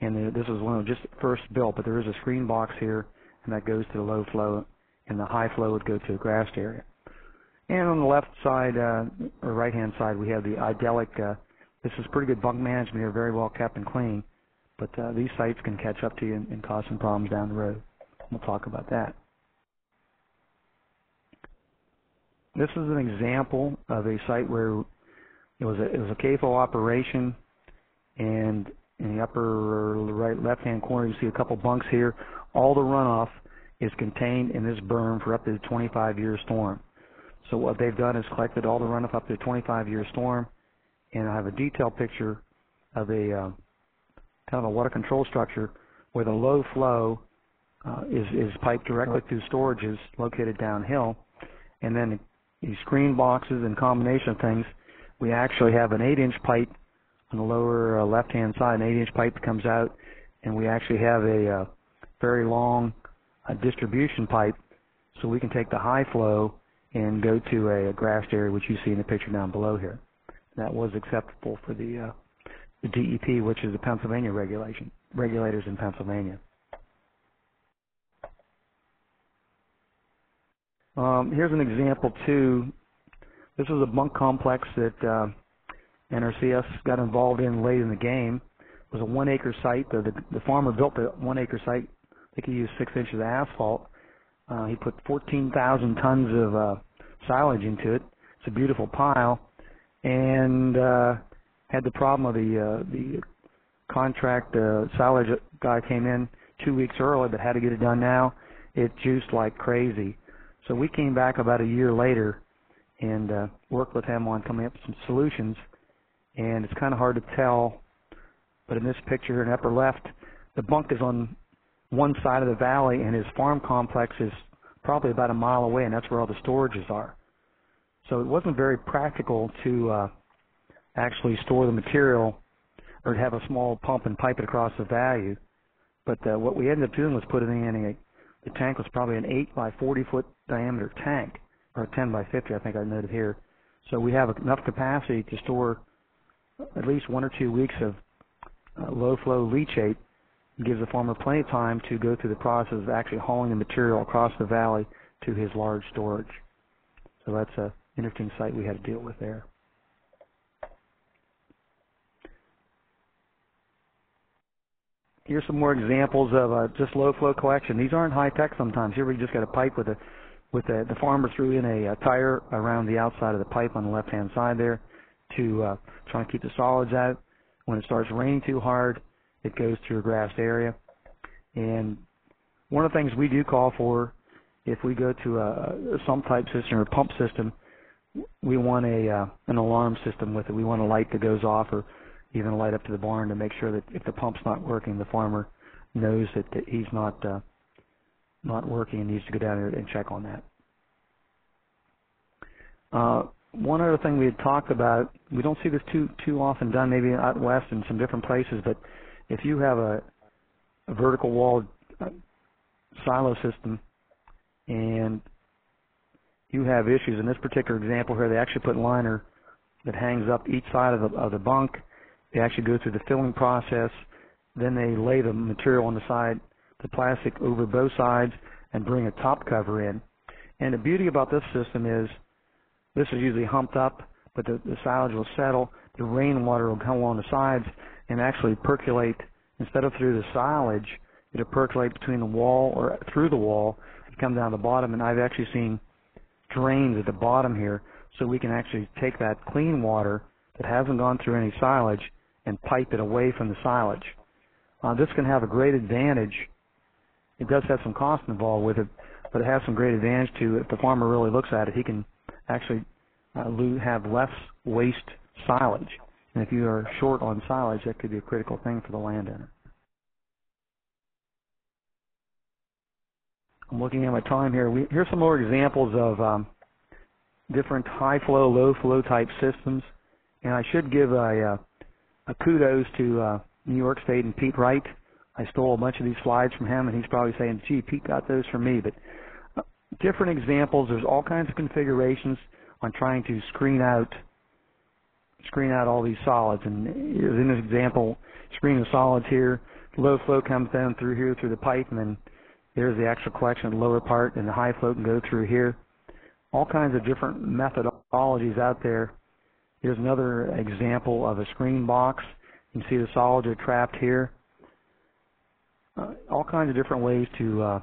And this is one of just first built, but there is a screen box here, and that goes to the low flow, and the high flow would go to a grassed area. And on the left side, or right-hand side, we have the idyllic. This is pretty good bunk management here, very well kept and clean. But these sites can catch up to you and cause some problems down the road. We'll talk about that. This is an example of a site where it was a CAFO operation, and in the upper right left-hand corner, you see a couple bunks here. All the runoff is contained in this berm for up to the 25-year storm. So what they've done is collected all the runoff up to the 25-year storm, and I have a detailed picture of a kind of a water control structure where the low flow is piped directly through storages located downhill, and then these screen boxes and combination of things, we actually have an 8-inch pipe on the lower left-hand side, an 8-inch pipe that comes out, and we actually have a very long distribution pipe, so we can take the high flow and go to a grassed area, which you see in the picture down below here. That was acceptable for the DEP, which is the Pennsylvania regulators in Pennsylvania. Here's an example too. This was a bunk complex that NRCS got involved in late in the game. It was a 1-acre site. The farmer built the 1-acre site. I think he used 6 inches of asphalt. He put 14,000 tons of silage into it. It's a beautiful pile, and had the problem of the contract silage guy came in 2 weeks early, but had to get it done now. It juiced like crazy. So we came back about a year later and worked with him on coming up with some solutions. And it's kind of hard to tell, but in this picture here in the upper left, the bunk is on one side of the valley, and his farm complex is probably about a mile away, and that's where all the storages are. So it wasn't very practical to actually store the material or to have a small pump and pipe it across the valley. But what we ended up doing was putting in the tank was probably an 8 by 40 foot diameter tank, or 10 by 50, I think I noted here. So we have enough capacity to store at least 1 or 2 weeks of low flow leachate. It gives the farmer plenty of time to go through the process of actually hauling the material across the valley to his large storage. So that's an interesting site we had to deal with there. Here's some more examples of just low flow collection. These aren't high tech sometimes. Here we just got a pipe with the farmer threw in a tire around the outside of the pipe on the left hand side there to try and keep the solids out. When it starts raining too hard, it goes through a grassed area. And one of the things we do call for, if we go to a sump type system or pump system, we want an alarm system with it. We want a light that goes off or even a light up to the barn to make sure that if the pump's not working, the farmer knows that he's not working and needs to go down there and check on that. One other thing we had talked about, we don't see this too often done, maybe out west in some different places, but if you have a vertical walled silo system and you have issues, in this particular example here, they actually put liner that hangs up each side of the bunk. They actually go through the filling process, then they lay the material on the side, the plastic over both sides, and bring a top cover in. And the beauty about this system is this is usually humped up, but the silage will settle, the rainwater will come along the sides and actually percolate. Instead of through the silage, it'll percolate between the wall or through the wall and come down the bottom. And I've actually seen drains at the bottom here, so we can actually take that clean water that hasn't gone through any silage and pipe it away from the silage. This can have a great advantage. It does have some cost involved with it, but it has some great advantage to, if the farmer really looks at it, he can actually have less waste silage. And if you are short on silage, that could be a critical thing for the landowner. I'm looking at my time here. Here's some more examples of different high flow, low flow type systems. And I should give a kudos to New York State and Pete Wright. I stole a bunch of these slides from him, and he's probably saying, gee, Pete got those from me. But different examples, there's all kinds of configurations on trying to screen out all these solids. And in this example, screen of solids here, low flow comes down through here through the pipe, and then there's the actual collection of the lower part, and the high flow can go through here. All kinds of different methodologies out there. Here's another example of a screen box. You can see the solids are trapped here. All kinds of different ways to,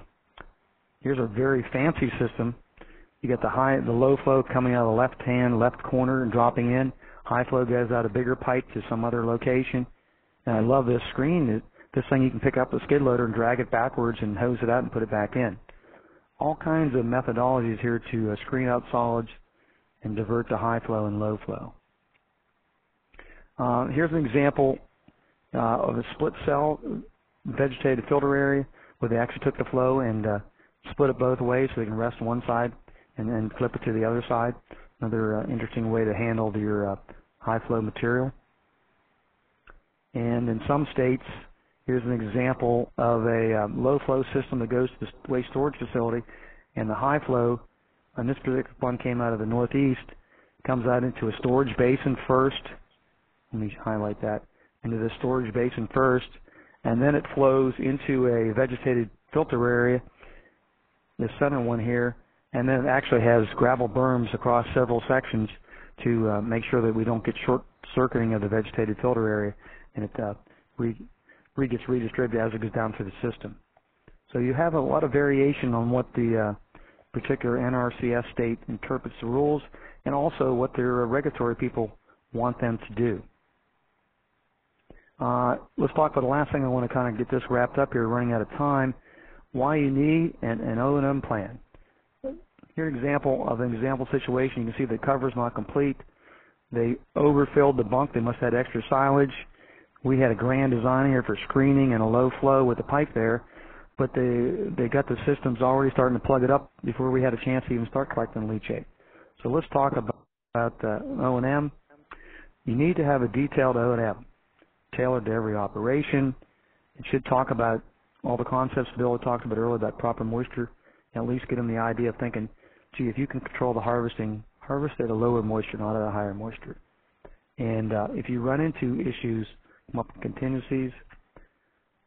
here's a very fancy system. You get the low flow coming out of the left corner and dropping in. High flow goes out a bigger pipe to some other location. And I love this screen. This thing you can pick up a skid loader and drag it backwards and hose it out and put it back in. All kinds of methodologies here to screen out solids and divert to high flow and low flow. Here's an example of a split cell vegetated filter area where they actually took the flow and split it both ways so they can rest on one side and then flip it to the other side. Another interesting way to handle your high flow material. And in some states, here's an example of a low flow system that goes to the waste storage facility, and the high flow, and this particular one came out of the Northeast, comes out into a storage basin first. Let me highlight that. Into the storage basin first, and then it flows into a vegetated filter area, the center one here, and then it actually has gravel berms across several sections to make sure that we don't get short-circuiting of the vegetated filter area, and it gets redistributed as it goes down through the system. So you have a lot of variation on what the particular NRCS state interprets the rules, and also what their regulatory people want them to do. Let's talk about the last thing. I want to kind of get this wrapped up here, running out of time. Why you need an O&M plan. Here's an example situation. You can see the cover's not complete. They overfilled the bunk. They must have had extra silage. We had a grand design here for screening and a low flow with the pipe there, but they got the systems already starting to plug it up before we had a chance to even start collecting leachate. So let's talk about O&M. You need to have a detailed O&M tailored to every operation. It should talk about all the concepts Bill talked about earlier about proper moisture, and at least get them the idea of thinking, gee, if you can control the harvesting, harvest at a lower moisture, not at a higher moisture. And if you run into issues, come up with contingencies,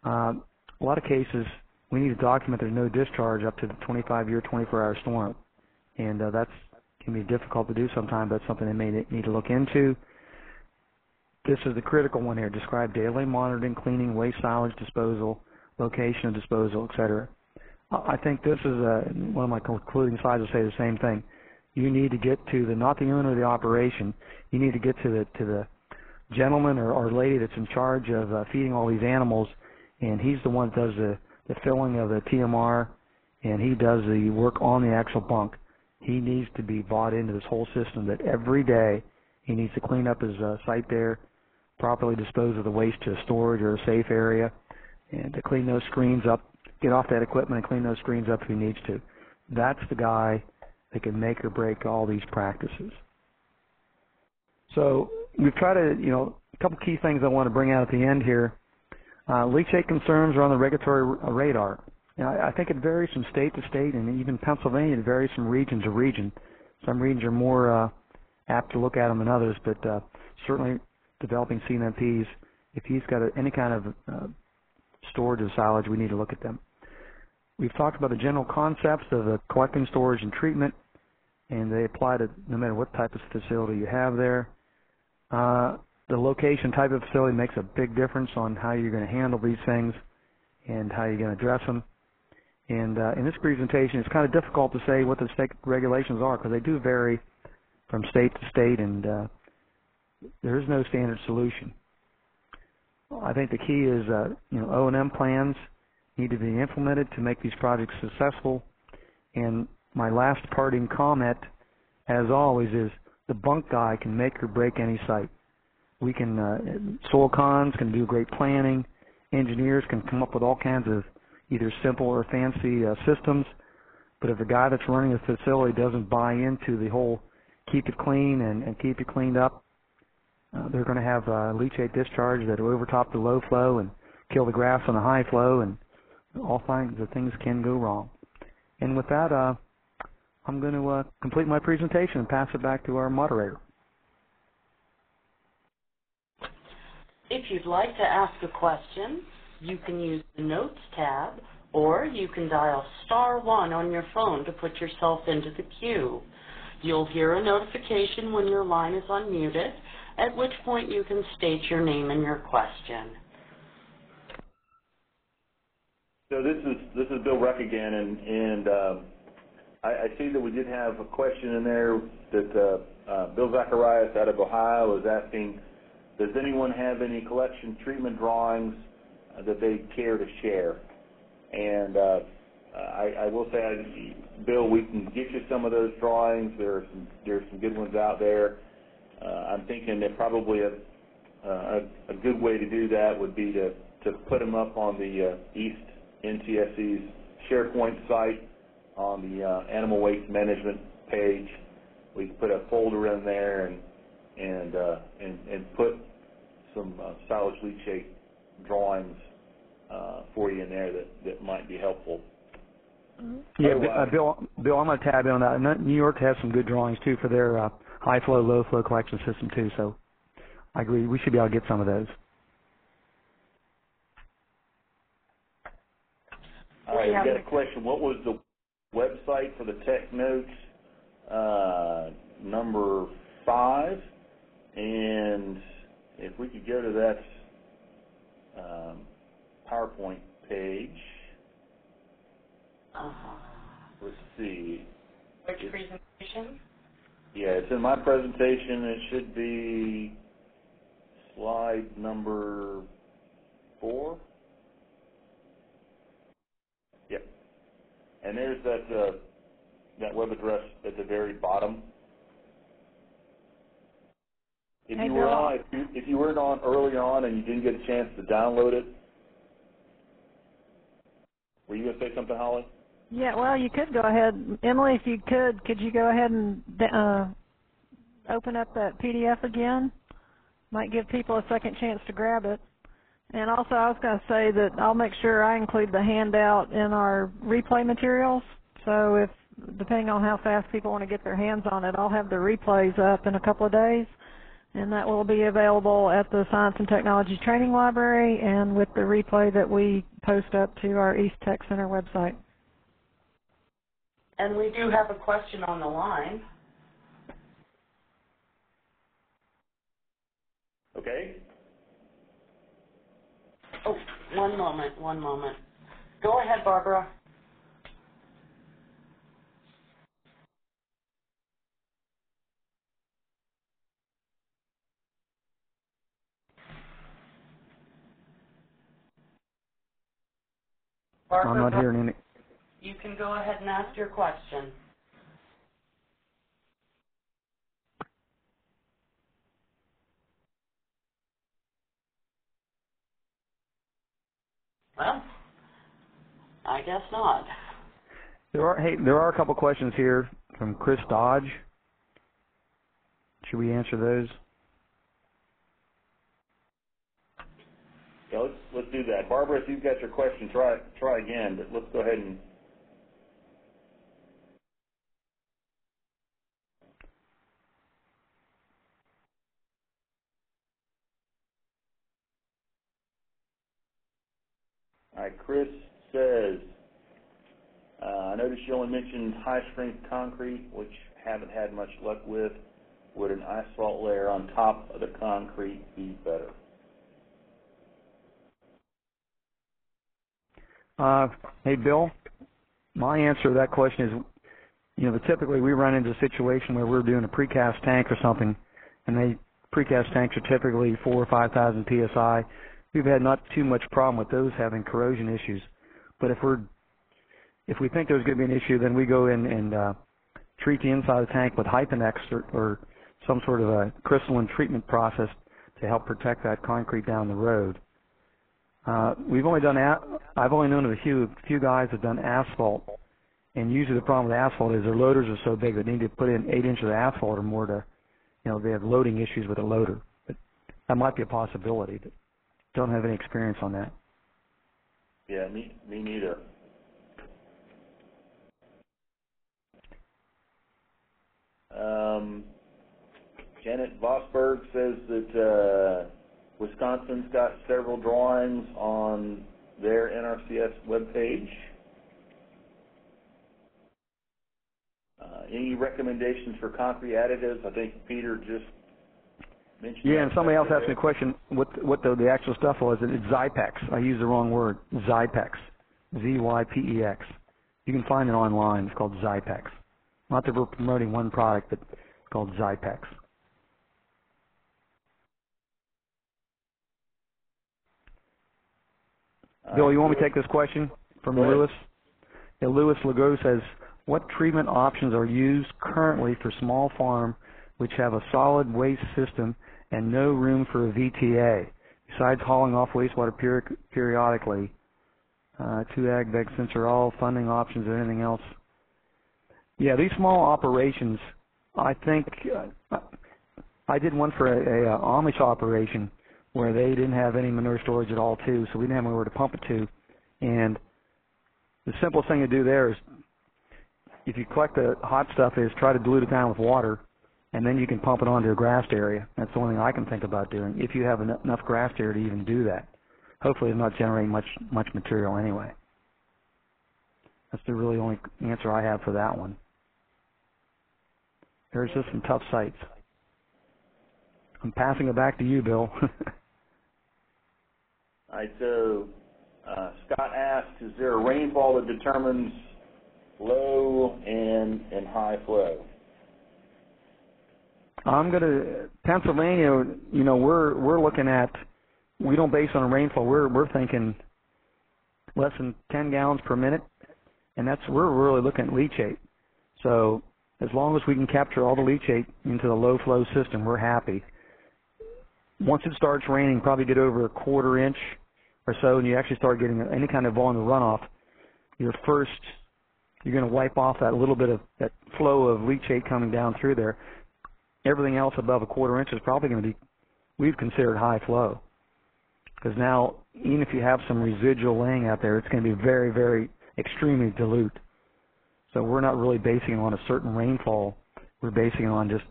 a lot of cases we need to document there's no discharge up to the 25-year, 24-hour storm. And that can be difficult to do sometimes. That's something they may need to look into. This is the critical one here. Describe daily monitoring, cleaning, waste silage disposal, location of disposal, etc. I think this is one of my concluding slides will say the same thing. You need to get to not the owner of the operation. You need to get to the gentleman or lady that's in charge of feeding all these animals, and he's the one that does the filling of the TMR, and he does the work on the actual bunk. He needs to be bought into this whole system that every day he needs to clean up his site there, properly dispose of the waste to a storage or a safe area, and to clean those screens up, get off that equipment and clean those screens up if he needs to. That's the guy that can make or break all these practices. So we've tried to, a couple key things I want to bring out at the end here. Leachate concerns are on the regulatory radar. I think it varies from state to state, and even Pennsylvania, it varies from region to region. Some regions are more apt to look at them than others, but certainly developing CMPs, if he's got any kind of storage of silage, we need to look at them. We've talked about the general concepts of collecting, storage, and treatment, and they apply to no matter what type of facility you have there. The location, type of facility makes a big difference on how you're going to handle these things and how you're going to address them. And in this presentation, it's kind of difficult to say what the state regulations are because they do vary from state to state, and there is no standard solution. I think the key is, O&M plans need to be implemented to make these projects successful. And my last parting comment, as always, is the bunk guy can make or break any site. We can, soil cons can do great planning. Engineers can come up with all kinds of either simple or fancy systems. But if the guy that's running the facility doesn't buy into the whole keep it clean and keep it cleaned up, they're going to have leachate discharge that will overtop the low flow and kill the grass on the high flow, and all kinds of things can go wrong. And with that, I'm going to complete my presentation and pass it back to our moderator. If you'd like to ask a question, you can use the Notes tab, or you can dial *1 on your phone to put yourself into the queue. You'll hear a notification when your line is unmuted, at which point you can state your name and your question. So this is Bill Reck again, and I see that we did have a question in there that Bill Zacharias out of Ohio is asking, does anyone have any collection treatment drawings that they care to share? And I will say, Bill, we can get you some of those drawings. There's some good ones out there. I'm thinking that probably a good way to do that would be to put them up on the East NTSC's SharePoint site on the animal waste management page. We can put a folder in there and put some silage leachate drawings for you in there that might be helpful. Yeah, Bill, I'm going to tab in on that. New York has some good drawings too for their high flow, low flow collection system too. So I agree, we should be able to get some of those. All right, we got a question. What was the website for the Tech Notes number 5? And if we could go to that PowerPoint page. Let's see. Which presentation? Yeah, it's in my presentation. It should be slide number 4. Yep. And there's that web address at the very bottom. If you weren't on early on and you didn't get a chance to download it, were you going to say something, Holly? Yeah, well, you could go ahead. Emily, if you could you go ahead and open up that PDF again? Might give people a second chance to grab it. And also, I was going to say that I'll make sure I include the handout in our replay materials. So if, depending on how fast people want to get their hands on it, I'll have the replays up in a couple of days. And that will be available at the Science and Technology Training Library and with the replay that we post up to our East Tech Center website. And we do have a question on the line. Okay. Oh, one moment. Go ahead, Barbara. Barbara, I'm not hearing any. You can go ahead and ask your question. Well, I guess not. There are a couple questions here from Chris Dodge. Should we answer those? Yeah, let's do that. Barbara, if you've got your question, try again, but let's go ahead and. All right, Chris says, I noticed you only mentioned high-strength concrete, which haven't had much luck with. Would an asphalt layer on top of the concrete be better? Hey, Bill, my answer to that question is, typically we run into a situation where we're doing a precast tank or something, and precast tanks are typically 4,000 or 5,000 psi. We've had not too much problem with those having corrosion issues. But if we think there's going to be an issue, then we go in and treat the inside of the tank with Hyponex or some sort of a crystalline treatment process to help protect that concrete down the road. I've only known of a few guys that have done asphalt, and usually the problem with asphalt is their loaders are so big they need to put in 8 inches of asphalt or more to, they have loading issues with a loader. But that might be a possibility. But don't have any experience on that. Yeah, me neither. Janet Vosberg says that Wisconsin's got several drawings on their NRCS webpage. Any recommendations for concrete additives? I think Peter just mentioned. Yeah, and somebody else asked me a question what the actual stuff was, and it's Zypex. I used the wrong word. Zypex. Z-Y-P-E-X. You can find it online. It's called Zypex. Not that we're promoting one product, but it's called Zypex. Bill, you want me to take this question from Lewis? Yeah, Louis Legault says, what treatment options are used currently for small farm which have a solid waste system and no room for a VTA, besides hauling off wastewater periodically? 2 ag veg since are all funding options or anything else? Yeah, these small operations, I think, I did one for a Amish operation where they didn't have any manure storage at all too, so we didn't have anywhere to pump it to. And the simplest thing to do there is, if you collect the hot stuff, is try to dilute it down with water, and then you can pump it onto a grassed area. That's the only thing I can think about doing, if you have enough grassed area to even do that. Hopefully it's not generating much material anyway. That's the really only answer I have for that one. There's just some tough sites. I'm passing it back to you, Bill. All right, so Scott asked, is there a rainfall that determines low and high flow? Pennsylvania, we're looking at, we don't base on rainfall. We're thinking less than 10 gallons per minute, and we're really looking at leachate. So as long as we can capture all the leachate into the low flow system, we're happy. Once it starts raining, probably get over a quarter inch or so, and you actually start getting any kind of volume of runoff, you're going to wipe off that little bit of that flow of leachate coming down through there. Everything else above a quarter inch is probably going to be, we've considered high flow. Because now, even if you have some residual laying out there, it's going to be very, very extremely dilute. So we're not really basing it on a certain rainfall. We're basing it on just,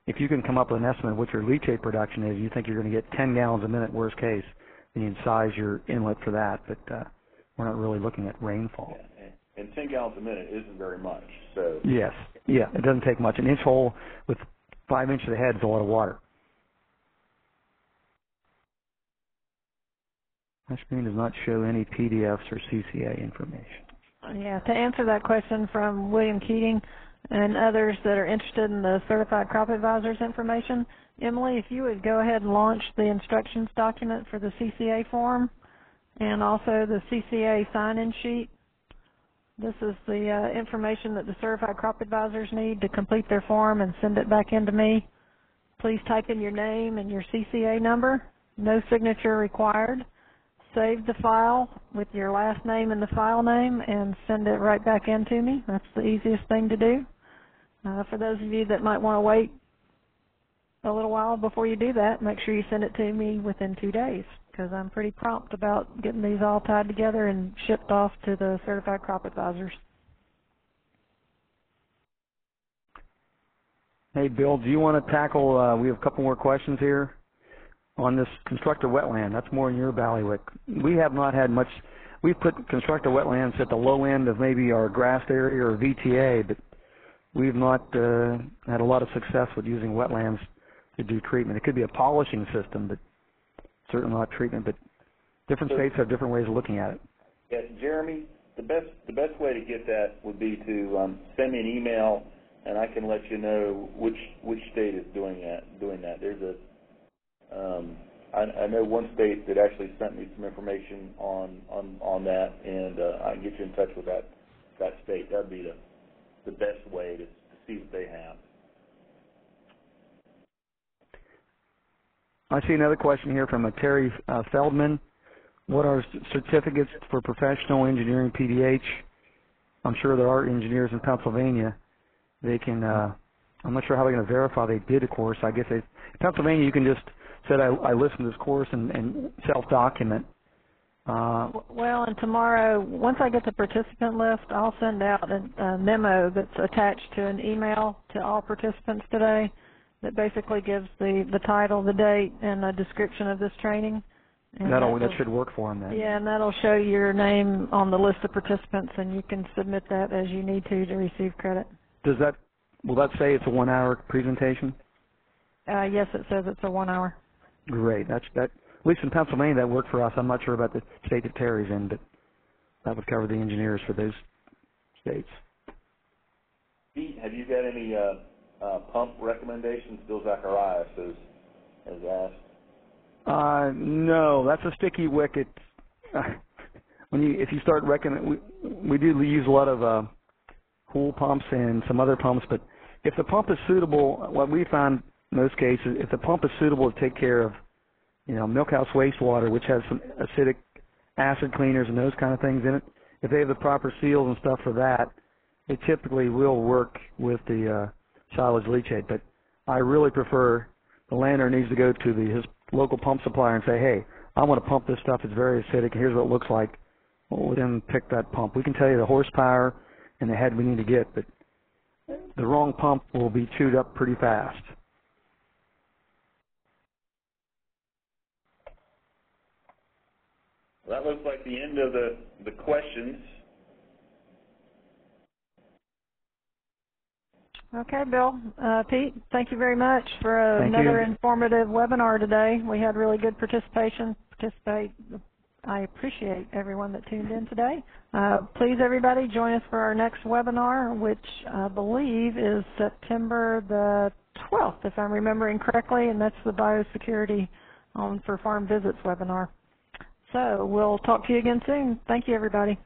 if you can come up with an estimate of what your leachate production is, you think you're going to get 10 gallons a minute, worst case, then you can size your inlet for that. But we're not really looking at rainfall. Yeah, and 10 gallons a minute isn't very much. So yes, yeah, it doesn't take much. An inch hole with 5 inches ahead is a lot of water. My screen does not show any PDFs or CCA information. Yeah, to answer that question from William Keating and others that are interested in the Certified Crop Advisor's information, Emily, if you would go ahead and launch the instructions document for the CCA form and also the CCA sign-in sheet. This is the information that the Certified Crop Advisors need to complete their form and send it back in to me. Please type in your name and your CCA number. No signature required. save the file with your last name and the file name and send it right back in to me. That's the easiest thing to do. For those of you that might want to wait a little while before you do that, make sure you send it to me within 2 days, because I'm pretty prompt about getting these all tied together and shipped off to the certified crop advisors. Hey, Bill, do you want to tackle, we have a couple more questions here on this constructor wetland. That's more in your bailiwick. We have not had much, we've put constructor wetlands at the low end of maybe our grassed area or VTA, but we've not had a lot of success with using wetlands to do treatment. It could be a polishing system, but certainly not treatment, but different states have different ways of looking at it. Yeah, Jeremy, the best way to get that would be to send me an email, and I can let you know which state is doing that. There's a I know one state that actually sent me some information on that, and I can get you in touch with that state. That'd be the best way to see what they have. I see another question here from Terry Feldman. What are certificates for professional engineering PDH? I'm sure there are engineers in Pennsylvania. They can, I'm not sure how they're going to verify they did a course. I guess in Pennsylvania you can just say I listened to this course and self-document. Well, and tomorrow, once I get the participant list, I'll send out a memo that's attached to an email to all participants today that basically gives the title, the date, and a description of this training. And that should work for them then. Yeah, and that'll show your name on the list of participants, and you can submit that as you need to receive credit. Will that say it's a 1-hour presentation? Yes, it says it's a 1 hour. Great. At least in Pennsylvania that worked for us. I'm not sure about the state that Terry's in, but that would cover the engineers for those states. Pete, have you got any pump recommendations? Bill Zacharias has asked. No, that's a sticky wicket. If you start reckoning, we do use a lot of pool pumps and some other pumps, but if the pump is suitable, what we found in most cases, if the pump is suitable to take care of, milk house wastewater, which has some acidic acid cleaners and those kind of things in it, if they have the proper seals and stuff for that, it typically will work with the silage leachate. But I really prefer the landowner needs to go to his local pump supplier and say, hey, I want to pump this stuff. It's very acidic. Here's what it looks like. Well, then pick that pump. We can tell you the horsepower and the head we need to get, but the wrong pump will be chewed up pretty fast. Well, that looks like the end of the questions. Okay, Bill. Pete, thank you very much for another informative webinar today. We had really good participation. I appreciate everyone that tuned in today. Please, everybody, join us for our next webinar, which I believe is September the 12th, if I'm remembering correctly, and that's the Biosecurity for Farm Visits webinar. So we'll talk to you again soon. Thank you, everybody.